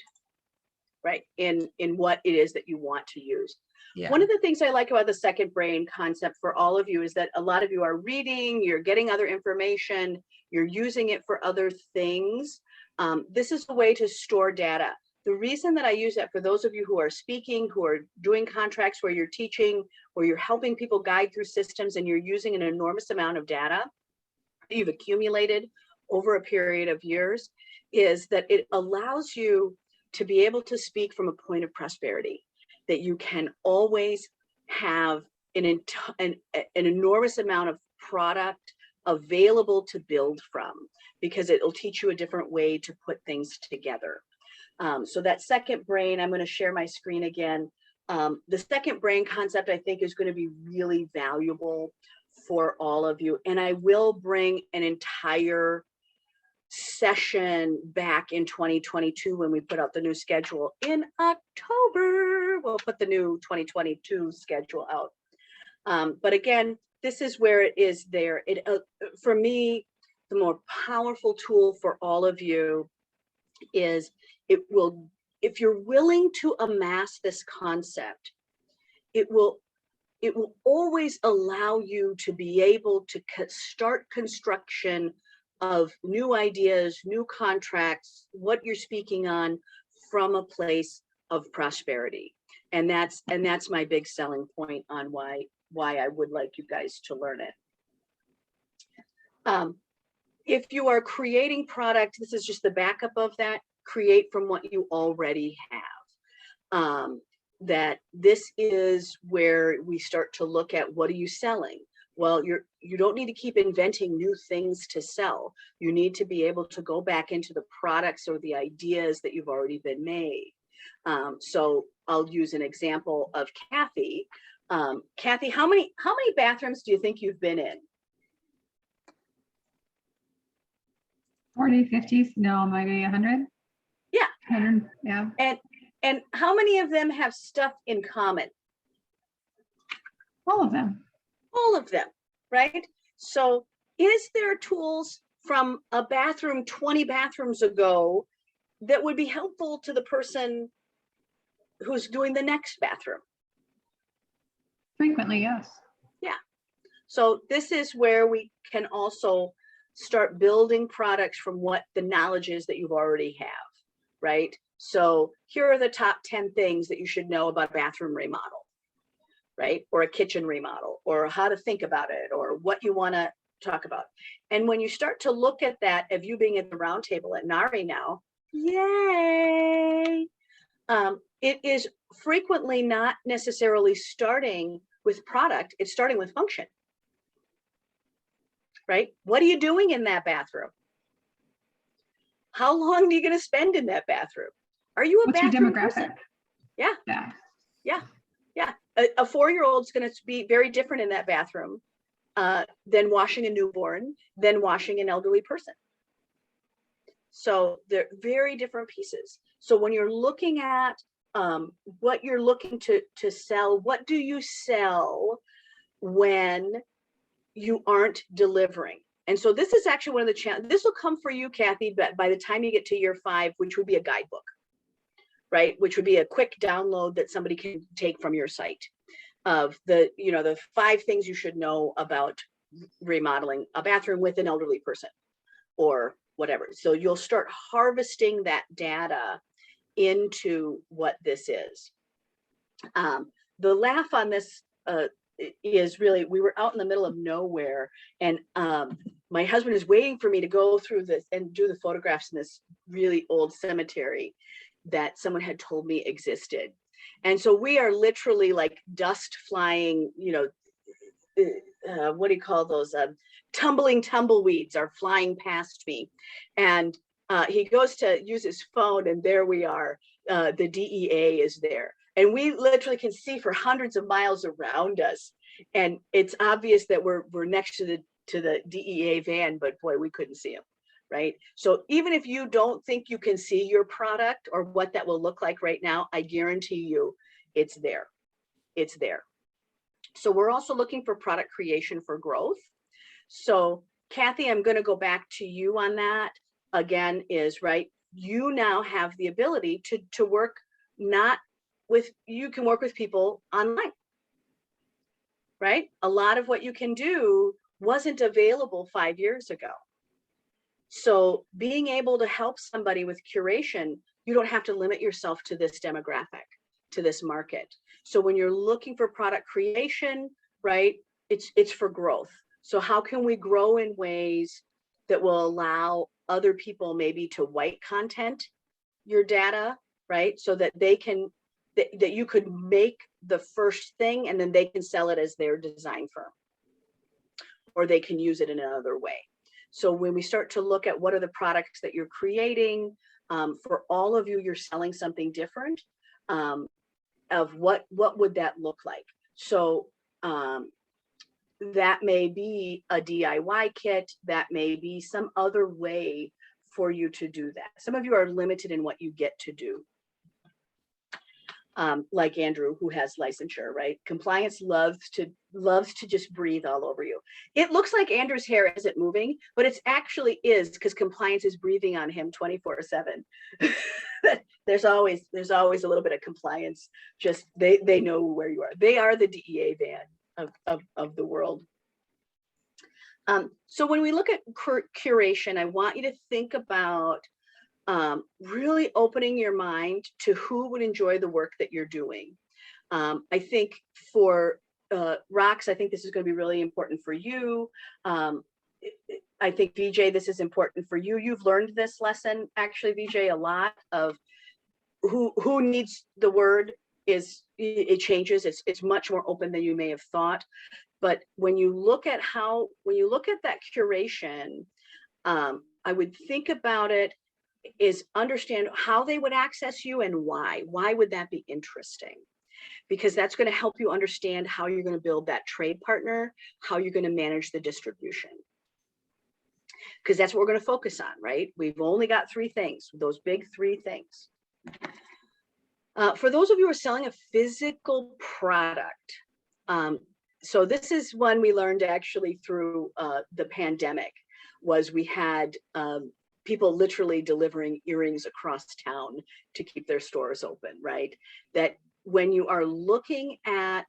right. In what it is that you want to use. Yeah. One of the things I like about the second brain concept for all of you is that a lot of you are reading, you're getting other information, you're using it for other things. This is a way to store data. The reason that I use that for those of you who are speaking, who are doing contracts where you're teaching, where you're helping people guide through systems and you're using an enormous amount of data that you've accumulated over a period of years, is that it allows you to be able to speak from a point of prosperity, that you can always have an enormous amount of product available to build from, because it'll teach you a different way to put things together. So that second brain, I'm going to share my screen again. The second brain concept, I think, is going to be really valuable for all of you. And I will bring an entire session back in 2022 when we put out the new schedule in October. We'll put the new 2022 schedule out. But again, this is where it is there. It for me, the more powerful tool for all of you is it will, if you're willing to amass this concept, it will always allow you to be able to start construction of new ideas, new contracts, what you're speaking on from a place of prosperity. And that's my big selling point on why I would like you guys to learn it. If you are creating product, this is just the backup of that, create from what you already have. That this is where we start to look at, what are you selling? Well, you don't need to keep inventing new things to sell. You need to be able to go back into the products or the ideas that you've already been made. So I'll use an example of Kathy. Kathy, how many bathrooms do you think you've been in? 40, 50, no, maybe 100. Yeah. 100, yeah. And how many of them have stuff in common? All of them. All of them, right? So is there tools from a bathroom 20 bathrooms ago that would be helpful to the person who's doing the next bathroom? Frequently, yes. Yeah. So this is where we can also start building products from what the knowledge is that you've already have, right? So here are the top 10 things that you should know about a bathroom remodel, right? Or a kitchen remodel, or how to think about it, or what you want to talk about. And when you start to look at that, of you being at the round table at NARI now, yay! It is frequently not necessarily starting with product, it's starting with function, right? What are you doing in that bathroom? How long are you going to spend in that bathroom? Are you a What's your bathroom demographic? person? Yeah. Yeah. Yeah. Yeah. A 4-year-old is going to be very different in that bathroom than washing a newborn, than washing an elderly person. So they're very different pieces. So when you're looking at what you're looking to sell, what do you sell when you aren't delivering? And so this is actually one of the challenges. This will come for you, Kathy, but by the time you get to year 5, which would be a guidebook, right? Which would be a quick download that somebody can take from your site of the 5 things you should know about remodeling a bathroom with an elderly person or whatever. So you'll start harvesting that data into what this is. The laugh on this is really, we were out in the middle of nowhere, and my husband is waiting for me to go through this and do the photographs in this really old cemetery that someone had told me existed. And so we are literally like dust flying, what do you call those? Tumbling tumbleweeds are flying past me. And he goes to use his phone, and there we are. The DEA is there. And we literally can see for hundreds of miles around us. And it's obvious that we're next to the DEA van, but boy, we couldn't see him, right? So even if you don't think you can see your product or what that will look like right now, I guarantee you it's there. It's there. So we're also looking for product creation for growth. So Kathy, I'm going to go back to you on that. Again, is right. You now have the ability to work not with, you can work with people online, right? A lot of what you can do wasn't available 5 years ago. So being able to help somebody with curation, you don't have to limit yourself to this demographic, to this market. So when you're looking for product creation, right, it's for growth. So how can we grow in ways that will allow other people maybe to white content your data, right? So that they can, that you could make the first thing and then they can sell it as their design firm, or they can use it in another way. So when we start to look at what are the products that you're creating, for all of you, you're selling something different, of what would that look like? So that may be a DIY kit, that may be some other way for you to do that. Some of you are limited in what you get to do. Like Andrew, who has licensure, right? Compliance loves to just breathe all over you. It looks like Andrew's hair isn't moving, but it actually is, because compliance is breathing on him 24/7. There's always a little bit of compliance. Just they know where you are. They are the DEA van of the world. So when we look at curation, I want you to think about really opening your mind to who would enjoy the work that you're doing. I think for Rox, I think this is going to be really important for you. I think VJ, this is important for you. You've learned this lesson, actually, VJ, a lot of who needs the word. It changes. It's much more open than you may have thought. But when you look at that curation, I would think about it is understand how they would access you and why. Why would that be interesting? Because that's going to help you understand how you're going to build that trade partner, how you're going to manage the distribution. Because that's what we're going to focus on, right? We've only got 3 things, those big 3 things. For those of you who are selling a physical product, so this is one we learned actually through the pandemic, was we had people literally delivering earrings across town to keep their stores open, right? That when you are looking at,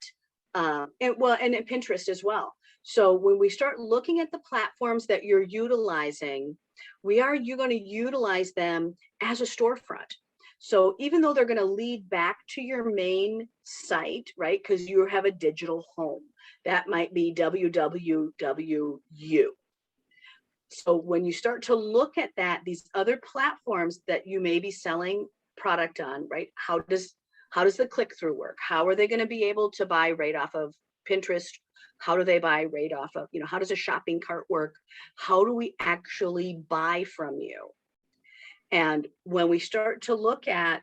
and at Pinterest as well. So when we start looking at the platforms that you're utilizing, you're going to utilize them as a storefront. So even though they're going to lead back to your main site, right? Because you have a digital home, that might be www.u. So when you start to look at that, these other platforms that you may be selling product on, right? How does the click-through work? How are they going to be able to buy right off of Pinterest? How do they buy right off of, how does a shopping cart work? How do we actually buy from you? And when we start to look at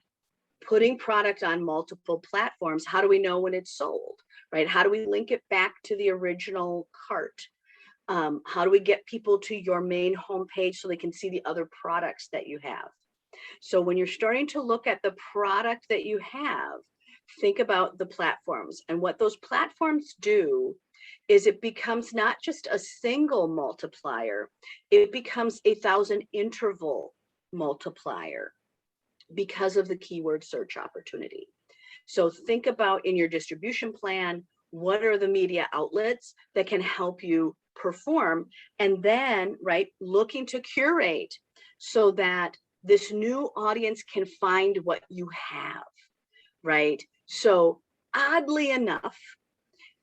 putting product on multiple platforms, how do we know when it's sold, right? How do we link it back to the original cart? How do we get people to your main homepage so they can see the other products that you have? So when you're starting to look at the product that you have, think about the platforms. And what those platforms do is it becomes not just a single multiplier, it becomes 1,000 interval multiplier because of the keyword search opportunity. So think about in your distribution plan, what are the media outlets that can help you perform, and then, right, looking to curate so that this new audience can find what you have, right? So oddly enough,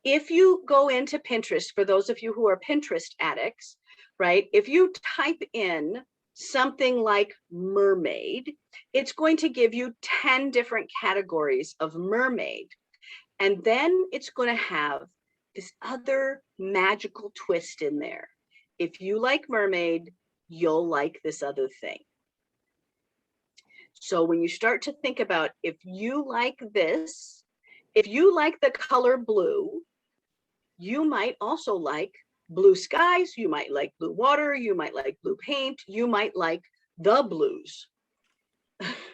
if you go into Pinterest, for those of you who are Pinterest addicts, right, if you type in something like mermaid, it's going to give you 10 different categories of mermaid. And then it's going to have this other magical twist in there. If you like mermaid, you'll like this other thing. So when you start to think about, if you like this, if you like the color blue, you might also like blue skies, you might like blue water, you might like blue paint, you might like the blues,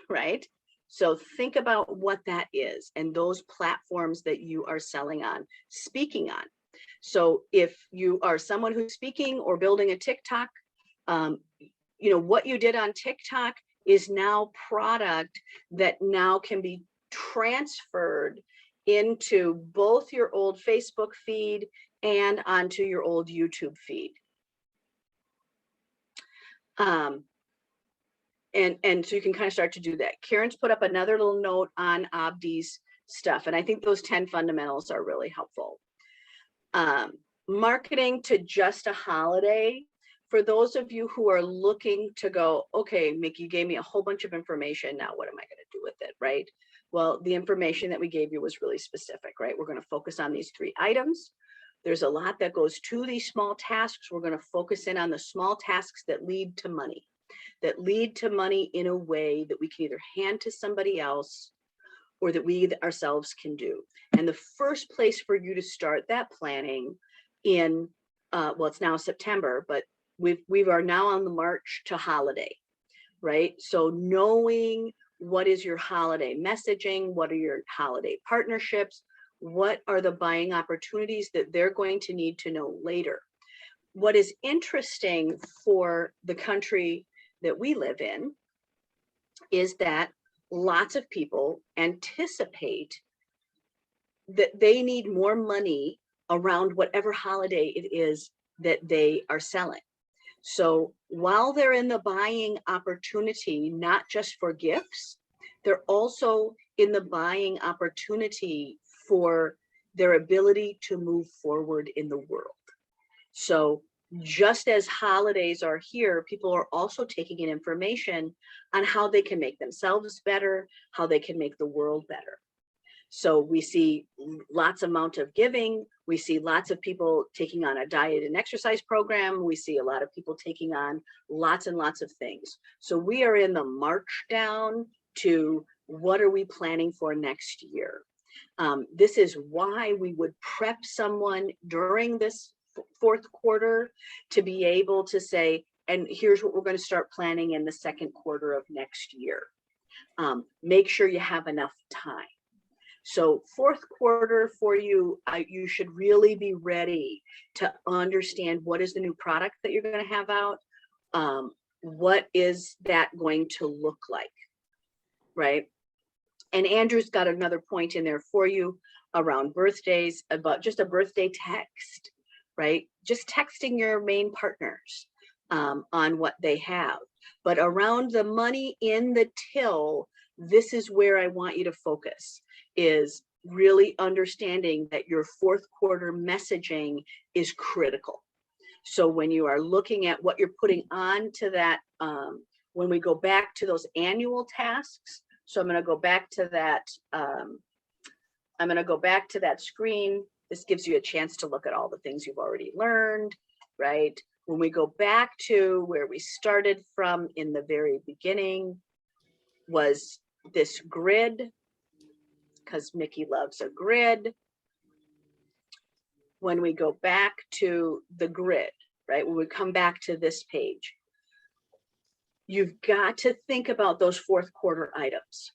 right? So think about what that is and those platforms that you are selling on, speaking on. So if you are someone who's speaking or building a TikTok, you know, what you did on TikTok is now product that now can be transferred into both your old Facebook feed and onto your old YouTube feed. And so you can kind of start to do that. Karen's put up another little note on Abdi's stuff, and I think those 10 fundamentals are really helpful. Marketing to just a holiday. For those of you who are looking to go, okay, Mickey, you gave me a whole bunch of information. Now, what am I going to do with it, right? Well, the information that we gave you was really specific, right? We're going to focus on these 3 items. There's a lot that goes to these small tasks. We're going to focus in on the small tasks that lead to money, in a way that we can either hand to somebody else or that we ourselves can do. And the first place for you to start that planning in, well, it's now September, but we are now on the march to holiday, right? So knowing what is your holiday messaging, what are your holiday partnerships, what are the buying opportunities that they're going to need to know later. What is interesting for the country that we live in is that lots of people anticipate that they need more money around whatever holiday it is that they are selling. So while they're in the buying opportunity, not just for gifts, they're also in the buying opportunity for their ability to move forward in the world. So just as holidays are here, people are also taking in information on how they can make themselves better, how they can make the world better. So we see lots amount of giving. We see lots of people taking on a diet and exercise program. We see a lot of people taking on lots and lots of things. So we are in the march down to what are we planning for next year? This is why we would prep someone during this 4th quarter to be able to say, and here's what we're going to start planning in the 2nd quarter of next year. Make sure you have enough time. So 4th quarter for you, you should really be ready to understand what is the new product that you're going to have out. What is that going to look like, right? And Andrew's got another point in there for you around birthdays, about just a birthday text, right? Just texting your main partners on what they have. But around the money in the till, this is where I want you to focus, is really understanding that your 4th quarter messaging is critical. So when you are looking at what you're putting on to that, when we go back to those annual tasks, so I'm going to go back to that. I'm going to go back to that screen. This gives you a chance to look at all the things you've already learned, right? When we go back to where we started from in the very beginning, was this grid, because Mickey loves a grid. When we go back to the grid, right? When we come back to this page, you've got to think about those 4th quarter items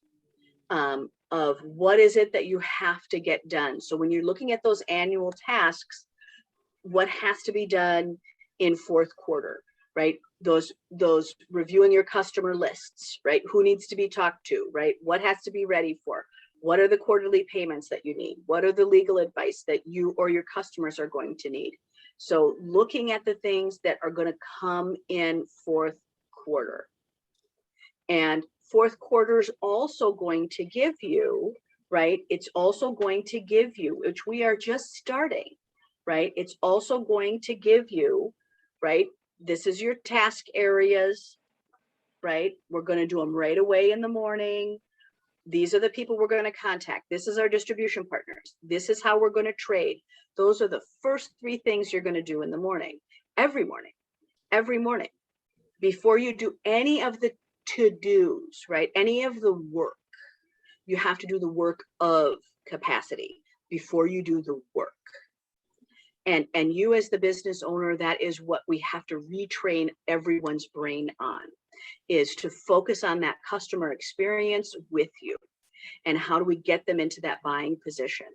of what is it that you have to get done. So when you're looking at those annual tasks, what has to be done in 4th quarter, right? Those reviewing your customer lists, right? Who needs to be talked to, right? What has to be ready for? What are the quarterly payments that you need? What are the legal advice that you or your customers are going to need? So looking at the things that are going to come in 4th quarter. And 4th quarter is also going to give you, right? It's also going to give you, which we are just starting, right? It's also going to give you, right? This is your task areas, right? We're going to do them right away in the morning. These are the people we're going to contact. This is our distribution partners. This is how we're going to trade. Those are the first 3 things you're going to do in the morning, every morning, before you do any of the to-dos, right? Any of the work, you have to do the work of capacity before you do the work. And you as the business owner, that is what we have to retrain everyone's brain on, is to focus on that customer experience with you. And how do we get them into that buying position?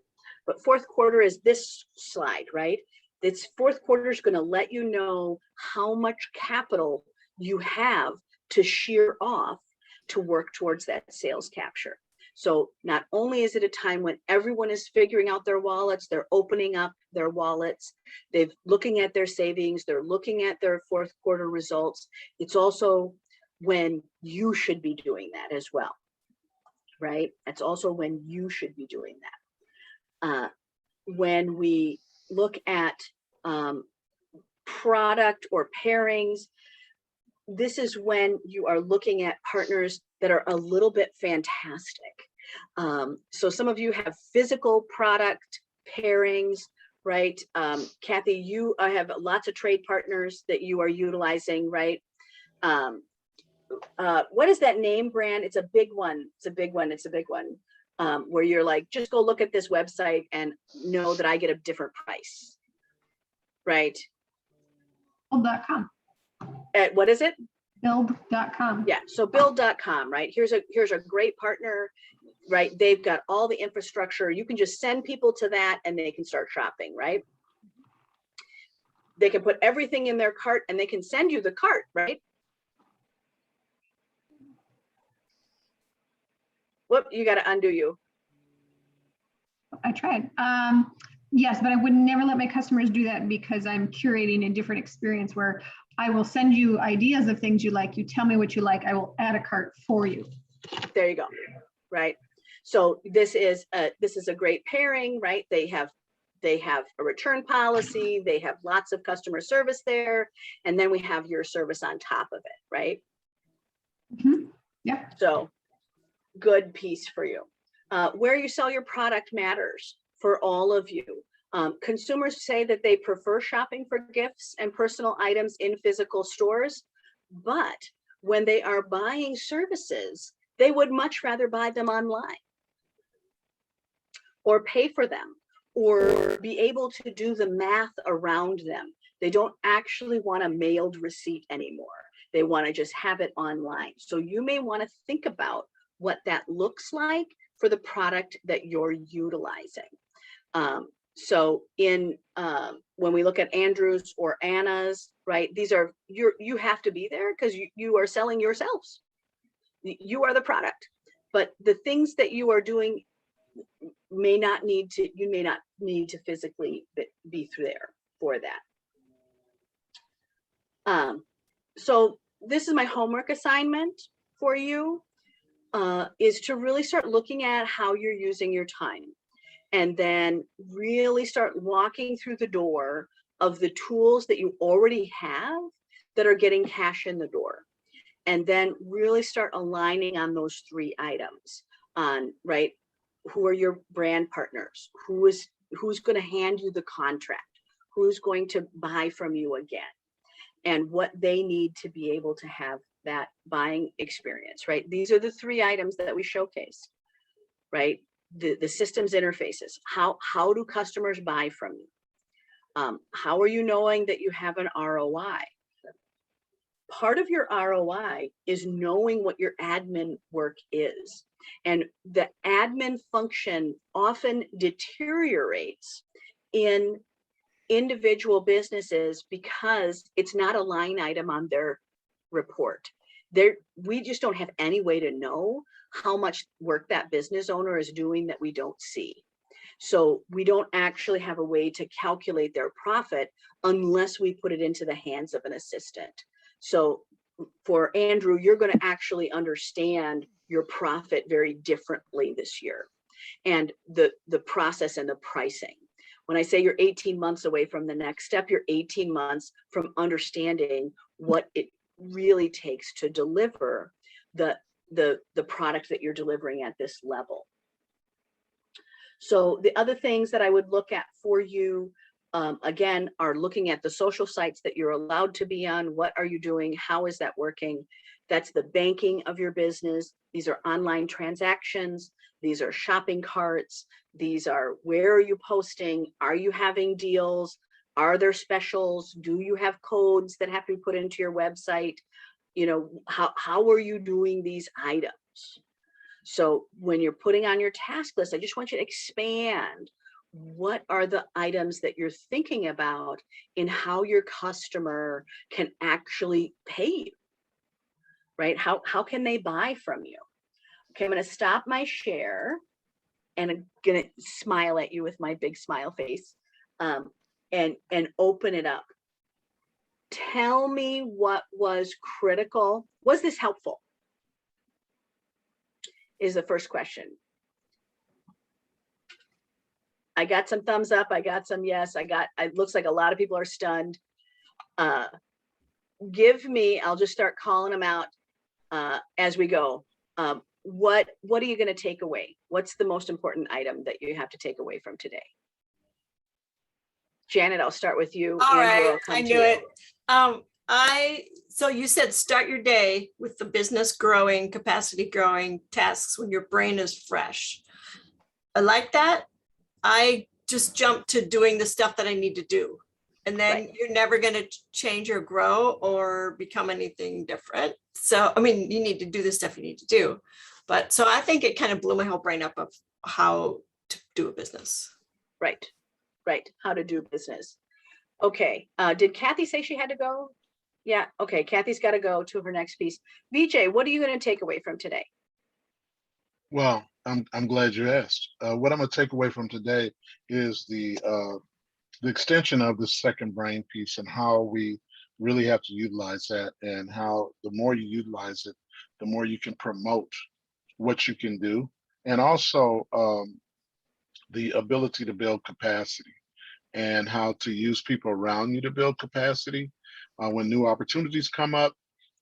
But fourth quarter is this slide, right? This fourth quarter is going to let you know how much capital you have to shear off to work towards that sales capture. So not only is it a time when everyone is figuring out their wallets, they're opening up their wallets, they're looking at their savings, they're looking at their fourth quarter results. It's also when you should be doing that as well, right? That's also when you should be doing that. When we look at product or pairings, this is when you are looking at partners that are a little bit fantastic. So some of you have physical product pairings, right? Kathy, you have lots of trade partners that you are utilizing, right? What is that name brand? It's a big one. It's a big one. It's a big one. Where you're like, just go look at this website and know that I get a different price, right? Build.com. At what is it? Build.com. Yeah, so build.com, right? Here's a great partner, right? They've got all the infrastructure. You can just send people to that and they can start shopping, right? They can put everything in their cart and they can send you the cart, right? Whoop, you got to undo you. I tried. Yes, but I would never let my customers do that because I'm curating a different experience where I will send you ideas of things you like. You tell me what you like. I will add a cart for you. There you go. Right. So this is a great pairing, right? They have a return policy. They have lots of customer service there. And then we have your service on top of it, right? Mm-hmm. Yeah. So good piece for you. Where you sell your product matters for all of you. Consumers say that they prefer shopping for gifts and personal items in physical stores, but when they are buying services, they would much rather buy them online or pay for them or be able to do the math around them. They don't actually want a mailed receipt anymore. They want to just have it online. So you may want to think about what that looks like for the product that you're utilizing. So in when we look at Andrew's or Anna's, right, these are you have to be there because you are selling yourselves. You are the product, but the things that you are doing you may not need to physically be there for that. So this is my homework assignment for you, is to really start looking at how you're using your time. And then really start walking through the door of the tools that you already have that are getting cash in the door. And then really start aligning on those three items on, right? Who are your brand partners? Who's going to hand you the contract? Who's going to buy from you again? And what they need to be able to have that buying experience, right? These are the three items that we showcase, right? The systems interfaces. How do customers buy from you? How are you knowing that you have an ROI? Part of your ROI is knowing what your admin work is. And the admin function often deteriorates in individual businesses because it's not a line item on their report. We just don't have any way to know how much work that business owner is doing that we don't see. So we don't actually have a way to calculate their profit unless we put it into the hands of an assistant. So for Andrew, you're going to actually understand your profit very differently this year, and the process and the pricing. When I say you're 18 months away from the next step, you're 18 months from understanding what it really takes to deliver the product that you're delivering at this level. So the other things that I would look at for you again, are looking at the social sites that you're allowed to be on. What are you doing? How is that working? That's the banking of your business. These are online transactions. These are shopping carts. These are, where are you posting? Are you having deals? Are there specials? Do you have codes that have to be put into your website? You know, how are you doing these items? So when you're putting on your task list, I just want you to expand. What are the items that you're thinking about in how your customer can actually pay you, right? How can they buy from you? Okay, I'm going to stop my share and I'm going to smile at you with my big smile face, and open it up. Tell me what was critical. Was this helpful? Is the first question. I got some thumbs up. I got some yes. It looks like a lot of people are stunned. Give me, I'll just start calling them out as we go. What are you going to take away? What's the most important item that you have to take away from today? Janet, I'll start with you. All Andrew, right, I knew it. So you said start your day with the business growing, capacity growing tasks when your brain is fresh. I like that. I just jump to doing the stuff that I need to do. And then Right. You're never going to change or grow or become anything different. So, I mean, you need to do the stuff you need to do. But so I think it kind of blew my whole brain up of how to do a business. Right. How to do business. Okay. Did Kathy say she had to go? Yeah. Okay. Kathy's got to go to her next piece. VJ, what are you going to take away from today? Well, I'm glad you asked. What I'm going to take away from today is the extension of the second brain piece and how we really have to utilize that, and how the more you utilize it, the more you can promote what you can do, and also the ability to build capacity and how to use people around you to build capacity. When new opportunities come up,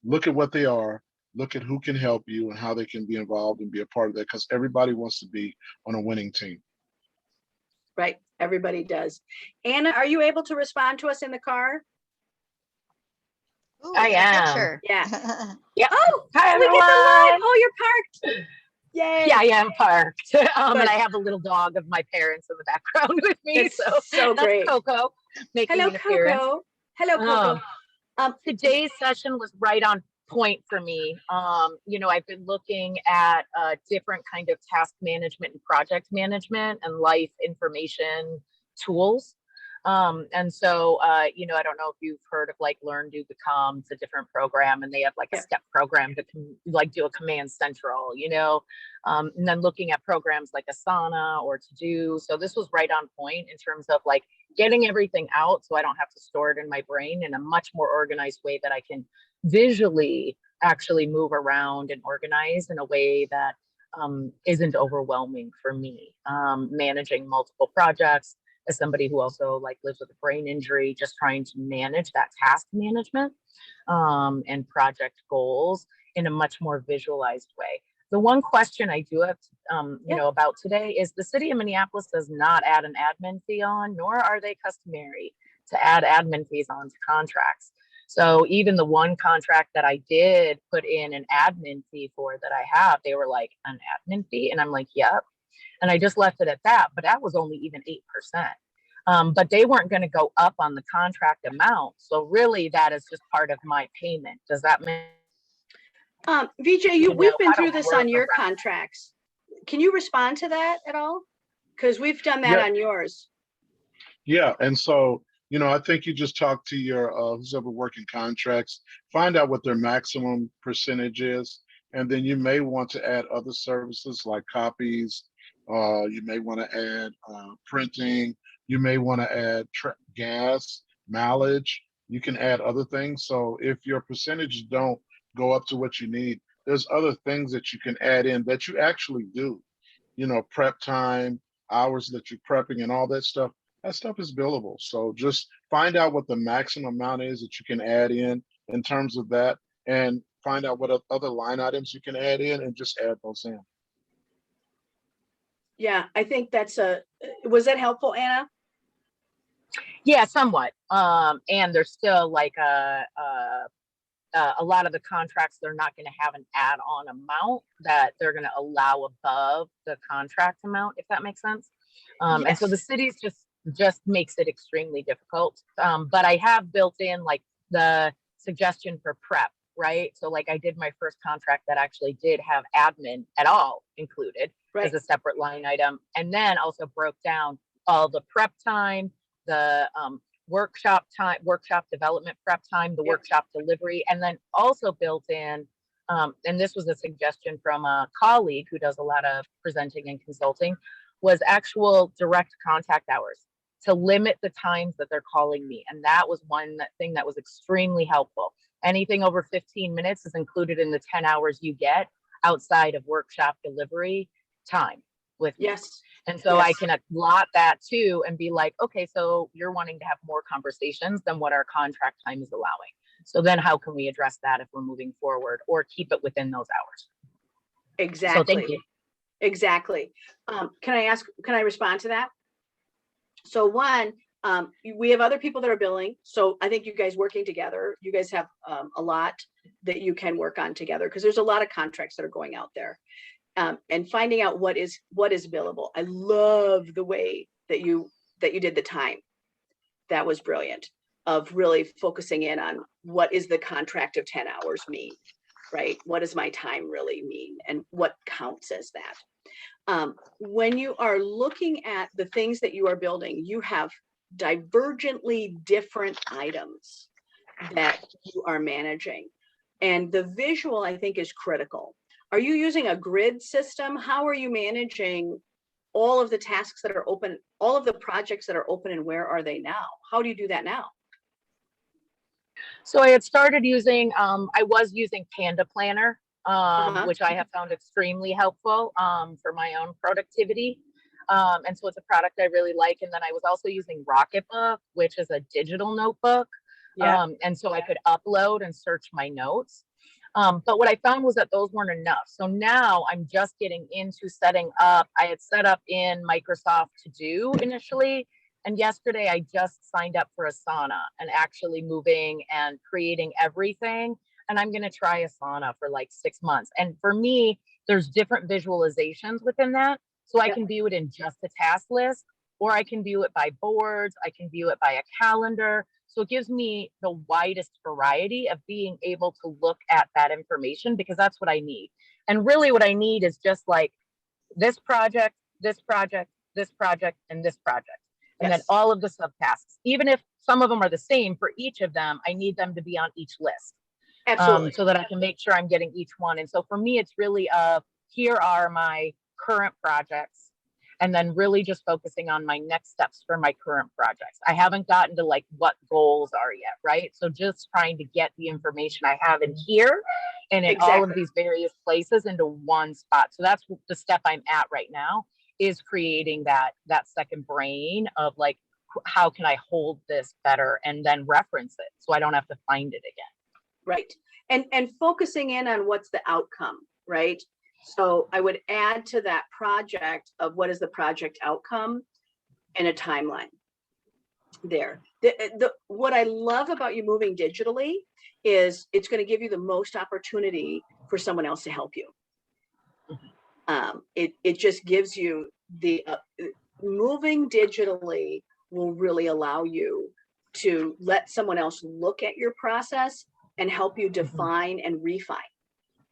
look at what they are, look at who can help you and how they can be involved and be a part of that, because everybody wants to be on a winning team. Right. Everybody does. Anna, are you able to respond to us in the car? Ooh, I a am. picture. Yeah. Yeah. Oh, Hi, we get the live. everyone. Oh, you're parked. Yay. Yeah, I am parked. And Good. I have a little dog of my parents in the background with me. It's so that's great. Coco making Hello, an appearance. Coco. Hello, Coco. Today's session was right on point for me. I've been looking at different kind of task management and project management and life information tools. And so, I don't know if you've heard of like Learn, Do, Become. It's a different program, and they have like a step program that can like do a command central, and then looking at programs like Asana or To Do. So this was right on point in terms of like getting everything out so I don't have to store it in my brain in a much more organized way that I can visually actually move around and organize in a way that isn't overwhelming for me. Managing multiple projects as somebody who also like lives with a brain injury, just trying to manage that task management and project goals in a much more visualized way. The one question I do have, about today is the city of Minneapolis does not add an admin fee on, nor are they customary to add admin fees onto contracts. So even the one contract that I did put in an admin fee for that I have, they were like, an admin fee? And I'm like, yep. And I just left it at that, but that was only even 8%. But they weren't going to go up on the contract amount. So really that is just part of my payment. Does that make VJ, we've been how to through this work on your around- contracts. Can you respond to that at all? Because we've done that on yours. Yeah, and so, I think you just talk to your who's ever working contracts, find out what their maximum percentage is, and then you may want to add other services like copies. You may want to add printing. You may want to add gas, mileage. You can add other things. So if your percentages don't go up to what you need, there's other things that you can add in that you actually do. Prep time, hours that you're prepping and all that stuff. That stuff is billable. So just find out what the maximum amount is that you can add in terms of that, and find out what other line items you can add in and just add those in. Yeah, I think was that helpful, Anna? Yeah, somewhat. And there's still like a lot of the contracts, they're not going to have an add-on amount that they're going to allow above the contract amount, if that makes sense. And so the Yes. city's just makes it extremely difficult. But I have built in like the suggestion for prep, right? So like I did my first contract that actually did have admin at all included Right. as a separate line item, and then also broke down all the prep time, the workshop time, workshop development prep time, the Yep. workshop delivery, and then also built in, and this was a suggestion from a colleague who does a lot of presenting and consulting, was actual direct contact hours to limit the times that they're calling me. And that was one thing that was extremely helpful. Anything over 15 minutes is included in the 10 hours you get outside of workshop delivery time with me. Yes. And so I Yes. can allot that too and be like, okay, so you're wanting to have more conversations than what our contract time is allowing. So then how can we address that if we're moving forward or keep it within those hours? Exactly. So thank you. Exactly. Can I respond to that? So one, we have other people that are billing. So I think you guys working together, you guys have a lot that you can work on together, because there's a lot of contracts that are going out there. And finding out what is billable. I love the way that you did the time. That was brilliant, of really focusing in on what is the contract of 10 hours mean, right? What does my time really mean, and what counts as that? When you are looking at the things that you are building, you have divergently different items that you are managing. And the visual, I think, is critical. Are you using a grid system? How are you managing all of the tasks that are open, all of the projects that are open, and where are they now? How do you do that now? So I had started using, I was using Panda Planner, which I have found extremely helpful for my own productivity. And so it's a product I really like. And then I was also using Rocketbook, which is a digital notebook. Yeah. And so I could upload and search my notes. But what I found was that those weren't enough. So now I'm just getting into setting up. I had set up in Microsoft To Do initially. And yesterday I just signed up for Asana and actually moving and creating everything. And I'm going to try Asana for like 6 months. And for me, there's different visualizations within that. So I can view it in just a task list, or I can view it by boards. I can view it by a calendar. So it gives me the widest variety of being able to look at that information, because that's what I need. And really what I need is just like this project, this project, this project, and this project. And then all of the subtasks, even if some of them are the same for each of them, I need them to be on each list. Absolutely. So that I can make sure I'm getting each one. And so for me, it's really here are my current projects, and then really just focusing on my next steps for my current projects. I haven't gotten to like what goals are yet, right? So just trying to get the information I have in here and in all of these various places into one spot. So that's the step I'm at right now, is creating that second brain of like, how can I hold this better and then reference it so I don't have to find it again. Right. And focusing in on what's the outcome, right? So I would add to that project of what is the project outcome and a timeline there. What I love about you moving digitally is it's going to give you the most opportunity for someone else to help you. It just gives you the moving digitally will really allow you to let someone else look at your process and help you define and refine,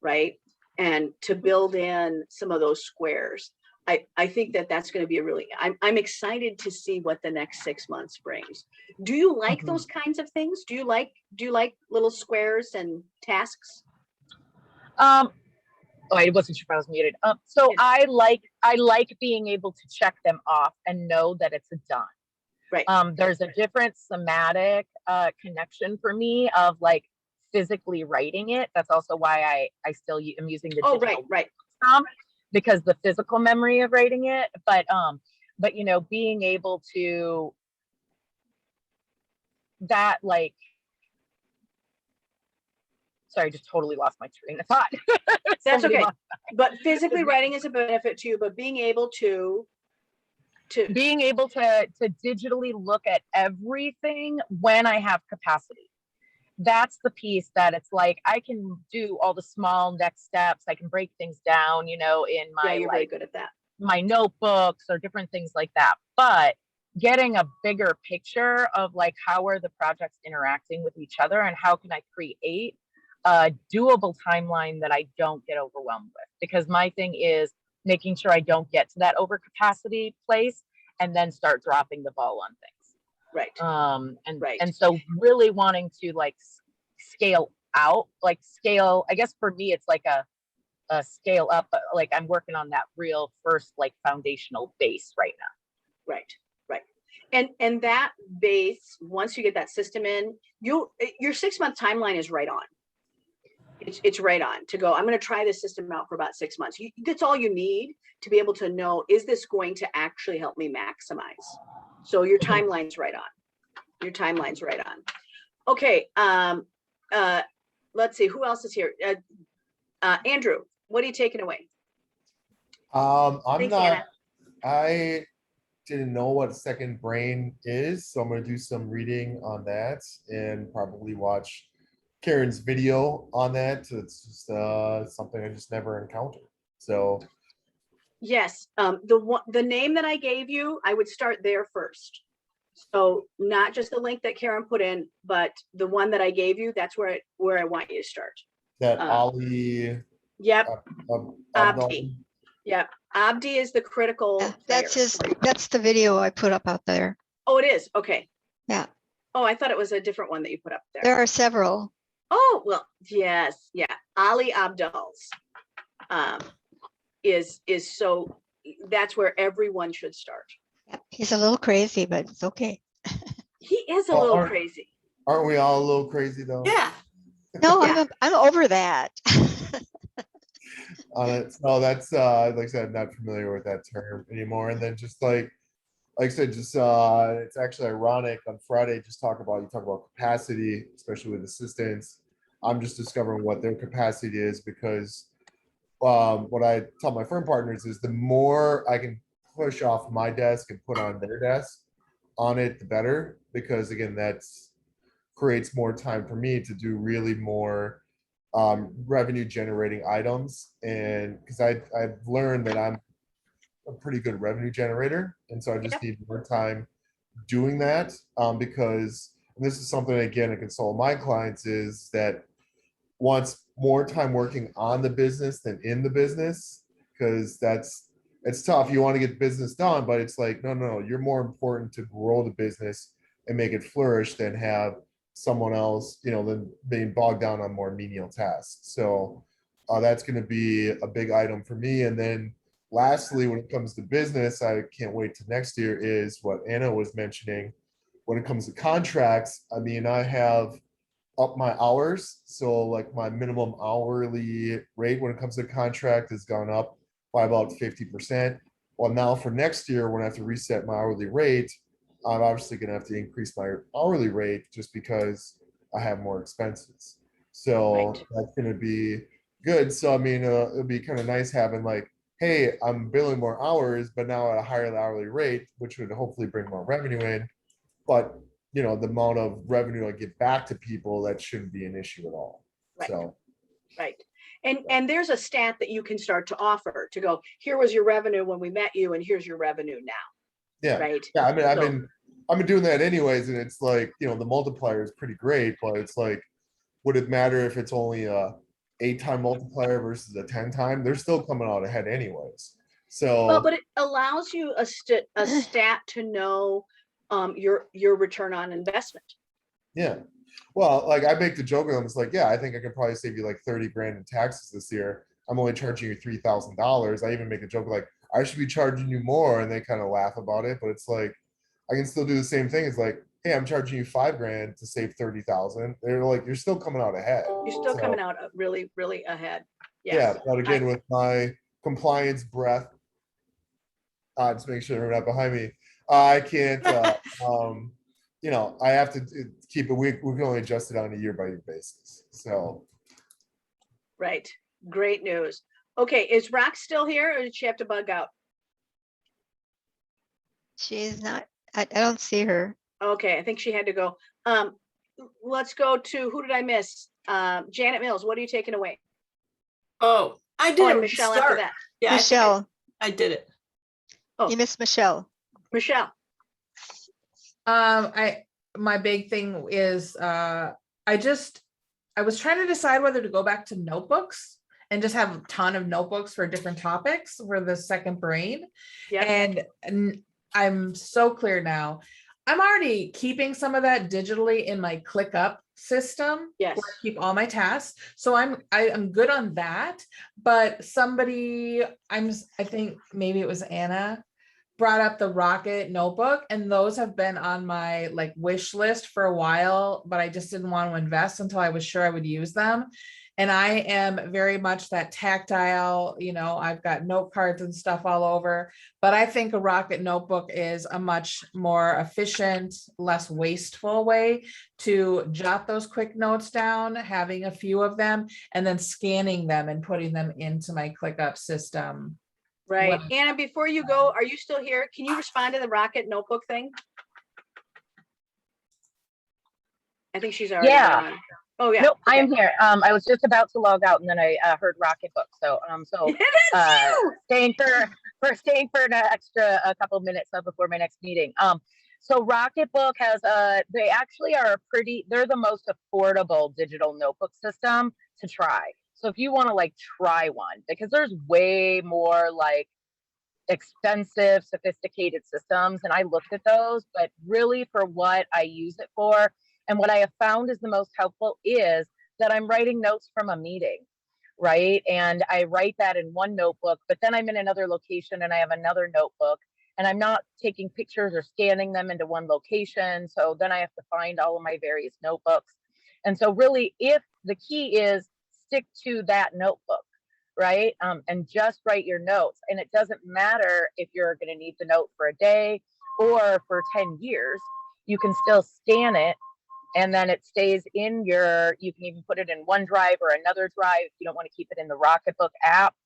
right? And to build in some of those squares. I think that's going to be a really, I'm excited to see what the next 6 months brings. Do you like those kinds of things? Do you like little squares and tasks? Oh, I wasn't sure if I was muted. So I like being able to check them off and know that it's done. Right. There's a different somatic connection for me of like physically writing it. That's also why I still am using the digital because the physical memory of writing it. But you know, being able to that like. Sorry, I just totally lost my train of thought. That's okay. But physically writing is a benefit to you, but being able to being able to digitally look at everything when I have capacity. That's the piece that it's like, I can do all the small next steps. I can break things down, you know, in my, you're very good at that. My notebooks or different things like that. But getting a bigger picture of like, how are the projects interacting with each other and how can I create a doable timeline that I don't get overwhelmed with? Because my thing is making sure I don't get to that overcapacity place and then start dropping the ball on things. Right. And so really wanting to like scale out, like scale, I guess for me, it's like a scale up, like I'm working on that real first like foundational base right now. Right. And that base, once you get that system in, your 6-month timeline is right on. It's right on to go. I'm going to try this system out for about 6 months. That's all you need to be able to know, is this going to actually help me maximize? So your timeline's right on. Okay. Let's see who else is here. Andrew, what are you taking away? Thanks, Anna. I didn't know what second brain is, so I'm going to do some reading on that and probably watch Karen's video on that. It's just something I just never encountered. So yes, the name that I gave you, I would start there first. So not just the link that Karen put in, but the one that I gave you, that's where I want you to start. That Ali. Yep. Abdi. Yep. Abdi is the critical. Yeah, that's the video I put up out there. Oh, it is. Okay. Yeah. Oh, I thought it was a different one that you put up there. There are several. Oh, well, yes. Yeah. Ali Abdal's is so, that's where everyone should start. Yeah, he's a little crazy, but it's okay. He is a little crazy. Aren't we all a little crazy though? Yeah. No, yeah. I'm over that. No, that's like I said, I'm not familiar with that term anymore. And then just like I said, just it's actually ironic. On Friday, you talk about capacity, especially with assistants. I'm just discovering what their capacity is, because what I tell my firm partners is the more I can push off my desk and put on their desk on it, the better, because again, that's creates more time for me to do really more revenue generating items. And because I've learned that I'm a pretty good revenue generator, and so I just need more time doing that, because and this is something again I consult my clients is that wants more time working on the business than in the business, because it's tough. You want to get business done, but it's like no, you're more important to grow the business and make it flourish than have someone else, than being bogged down on more menial tasks. So that's going to be a big item for me. And then lastly, when it comes to business, I can't wait to next year, is what Anna was mentioning. When it comes to contracts, I mean, I have up my hours. So like my minimum hourly rate when it comes to contract has gone up by about 50%. Well, now for next year, when I have to reset my hourly rate, I'm obviously going to have to increase my hourly rate just because I have more expenses. So that's going to be good. So, I mean, it'll be kind of nice having like, hey, I'm billing more hours, but now at a higher hourly rate, which would hopefully bring more revenue in. But, the amount of revenue I get back to people, that shouldn't be an issue at all. Right. So. Right. And there's a stat that you can start to offer to go, here was your revenue when we met you, and here's your revenue now. Yeah. Right. Yeah. I mean, I've been doing that anyways. And it's like, the multiplier is pretty great, but it's like, would it matter if it's only a 8-time multiplier versus a 10-time? They're still coming out ahead anyways. So, well, but it allows you a stat to know your return on investment. Yeah. Well, like I make the joke with them. It's like, yeah, I think I could probably save you like 30 grand in taxes this year. I'm only charging you $3,000. I even make a joke like, I should be charging you more. And they kind of laugh about it, but it's like, I can still do the same thing. It's like, hey, I'm charging you $5 grand to save 30,000. They're like, you're still coming out ahead. You're still coming out really, really ahead. Yes. Yeah. But again, with my compliance breath, just make sure they're not behind me. I can't, I have to keep it. We can only adjust it on a year-by-year basis. So. Right. Great news. Okay. Is Rox still here, or did she have to bug out? She's not, I don't see her. Okay, I think she had to go. Let's go to, who did I miss? Janet Mills, what are you taking away? Oh, I Oh, didn't and Michelle after start. that. Yeah, Michelle, I did it. Oh. you missed Michelle. Michelle. My big thing is I was trying to decide whether to go back to notebooks and just have a ton of notebooks for different topics for the second brain. Yep. And I'm so clear now. I'm already keeping some of that digitally in my ClickUp system. Yes. Where I keep all my tasks. So I'm good on that. But somebody, I think maybe it was Anna, brought up the Rocket notebook, and those have been on my like wish list for a while, but I just didn't want to invest until I was sure I would use them. And I am very much that tactile, I've got note cards and stuff all over, but I think a Rocket notebook is a much more efficient, less wasteful way to jot those quick notes down, having a few of them, and then scanning them and putting them into my ClickUp system. Right. Anna, before you go, are you still here? Can you respond to the Rocket notebook thing? I think she's already gone. Oh yeah. Nope, Okay. I am here. I was just about to log out, and then I heard Rocket Book. So staying for an extra couple of minutes before my next meeting. So Rocket Book has they actually are they're the most affordable digital notebook system to try. So if you want to like try one, because there's way more like expensive, sophisticated systems, and I looked at those, but really for what I use it for, and what I have found is the most helpful is that I'm writing notes from a meeting, right? And I write that in one notebook, but then I'm in another location and I have another notebook, and I'm not taking pictures or scanning them into one location. So then I have to find all of my various notebooks. And so really, if the key is stick to that notebook, right? And just write your notes. And it doesn't matter if you're going to need the note for a day or for 10 years, you can still scan it. And then it stays in you can even put it in OneDrive or another drive. If you don't want to keep it in the Rocketbook app,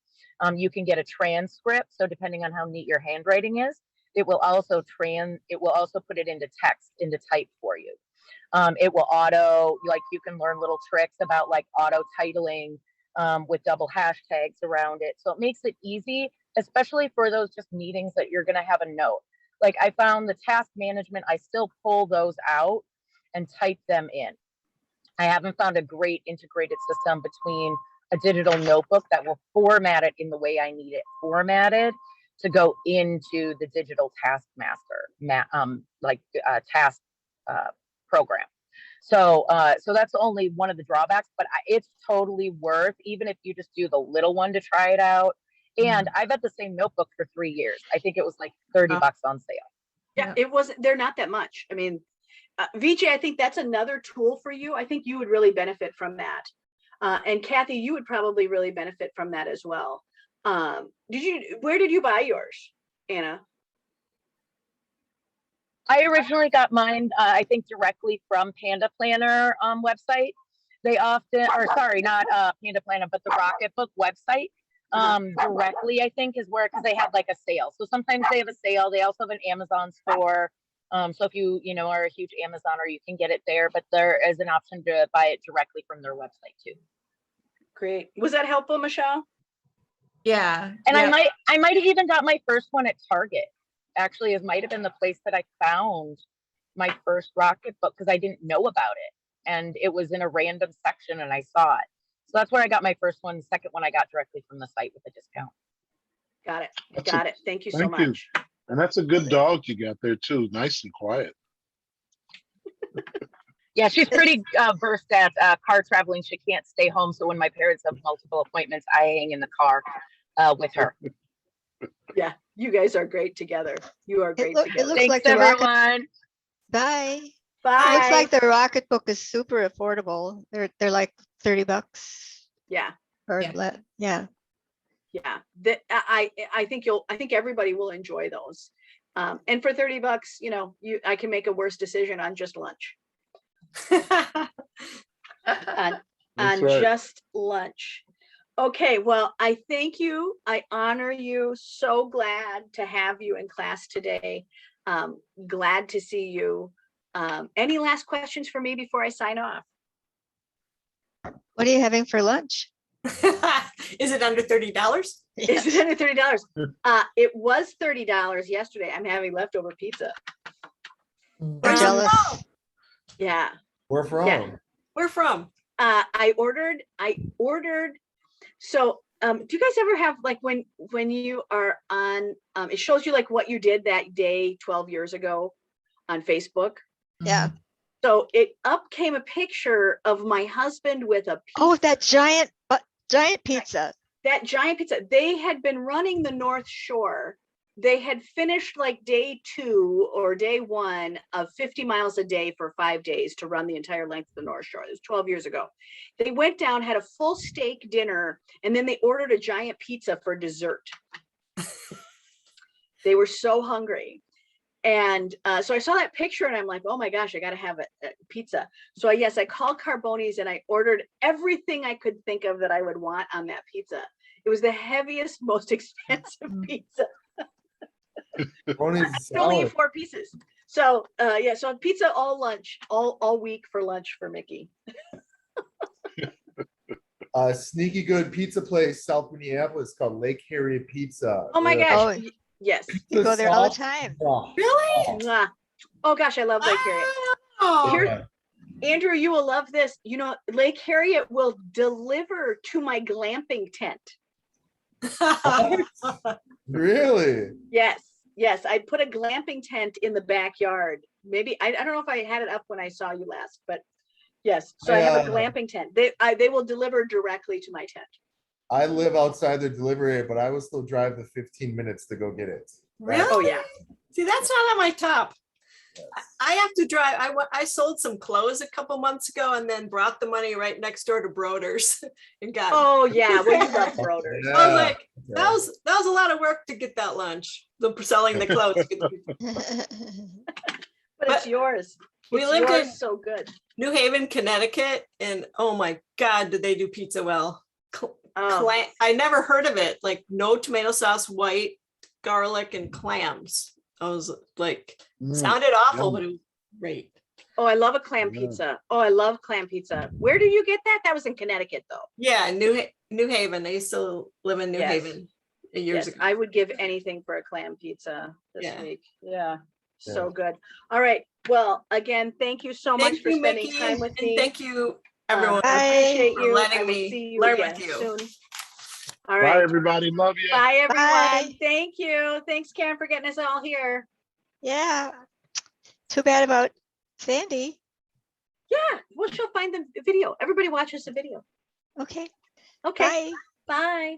you can get a transcript. So depending on how neat your handwriting is, it will also put it into text, into type for you. It will you can learn little tricks about like auto titling with double hashtags around it. So it makes it easy, especially for those just meetings that you're going to have a note. Like I found the task management, I still pull those out and type them in. I haven't found a great integrated system between a digital notebook that will format it in the way I need it formatted to go into the digital taskmaster task program. So that's only one of the drawbacks, but it's totally worth, even if you just do the little one to try it out. And I've had the same notebook for 3 years. I think it was like $30 on sale. Yeah, it wasn't, they're not that much. I mean, VJ, I think that's another tool for you. I think you would really benefit from that. And Kathy, you would probably really benefit from that as well. Where did you buy yours, Anna? I originally got mine, I think directly from Panda Planner website. They often, or sorry, not Panda Planner, but the Rocketbook website directly, I think is where, because they have like a sale. So sometimes they have a sale. They also have an Amazon store. So if you are a huge Amazoner, you can get it there, but there is an option to buy it directly from their website too. Great. Was that helpful, Michelle? Yeah. And I might have even got my first one at Target. Actually, it might have been the place that I found my first Rocketbook because I didn't know about it. And it was in a random section and I saw it. So that's where I got my first one. The second one I got directly from the site with a discount. Got it. Got it. Thank you so much. Thank you. And that's a good dog you got there too. Nice and quiet. Yeah, she's pretty versed at car traveling. She can't stay home. So when my parents have multiple appointments, I hang in the car with her. Yeah, you guys are great together. You are great together. It looks Thanks, like everyone. Bye. Bye. It looks like the Rocketbook is super affordable. They're like $30. Yeah. Yeah. Yeah. I think everybody will enjoy those. And for $30, I can make a worse decision on just lunch. on right. Just lunch. Okay, well, I thank you. I honor you. So glad to have you in class today. Glad to see you. Any last questions for me before I sign off? What are you having for lunch? Is it under $30? Is it under $30? It was $30 yesterday. I'm having leftover pizza. I'm Where's it jealous. from? Yeah. Where from? Yeah. Where from? I ordered. So, do you guys ever have like when you are on, it shows you like what you did that day 12 years ago on Facebook. Yeah. So it up came a picture of my husband with a pizza. Oh, that giant pizza. That giant pizza. They had been running the North Shore. They had finished like day 2 or day 1 of 50 miles a day for 5 days to run the entire length of the North Shore. It was 12 years ago. They went down, had a full steak dinner, and then they ordered a giant pizza for dessert. They were so hungry. And so I saw that picture and I'm like, oh my gosh, I got to have a pizza. So yes, I called Carboni's and I ordered everything I could think of that I would want on that pizza. It was the heaviest, most expensive pizza. Only Only 4 pieces. So yeah, so pizza all lunch, all week for lunch for Mickey. Sneaky good pizza place, South Minneapolis, called Lake Harriet Pizza. Oh my gosh. Oh, Yes. you go there all the sauce- time. Oh, Really? Mwah. Oh gosh, I love Lake Harriet. Oh, Here- Andrew, you will love this. You know, Lake Harriet will deliver to my glamping tent. really? Yes. I put a glamping tent in the backyard. Maybe I don't know if I had it up when I saw you last, but yes. So I have a glamping tent. They will deliver directly to my tent. I live outside the delivery area, but I will still drive the 15 minutes to go get it. Really? Oh yeah. See, that's not on my top. I have to drive. I sold some clothes a couple months ago and then brought the money right next door to Broder's and got. Oh yeah. Well, you love Broder's. Yeah. I was like, that was a lot of work to get that lunch. Selling the clothes. But it's yours. We It's lived yours in so good. New Haven, Connecticut, and oh my God, did they do pizza well? Oh. I never heard of it. Like no tomato sauce, white garlic, and clams. I was like, sounded awful, but it was great. Oh, I love a clam Yeah. pizza. Oh, I love clam pizza. Where did you get that? That was in Connecticut though. Yeah, New Haven. I used to live in New Yes. Haven years Yes, ago. I would give anything for a clam pizza this Yeah. week. Yeah, so Yeah. good. All right. Well, again, thank you so much Thank for you, spending Mickey, time with and me. thank you, everyone. I appreciate for you. letting I will me see you learn again with you. soon. All Bye, right. everybody. Love you. Bye, everyone. Bye. Thank you. Thanks, Karen, for getting us all here. Yeah. Too bad about Sandy. Yeah, well, she'll find the video. Everybody watches the video. Okay. Okay, Bye. bye.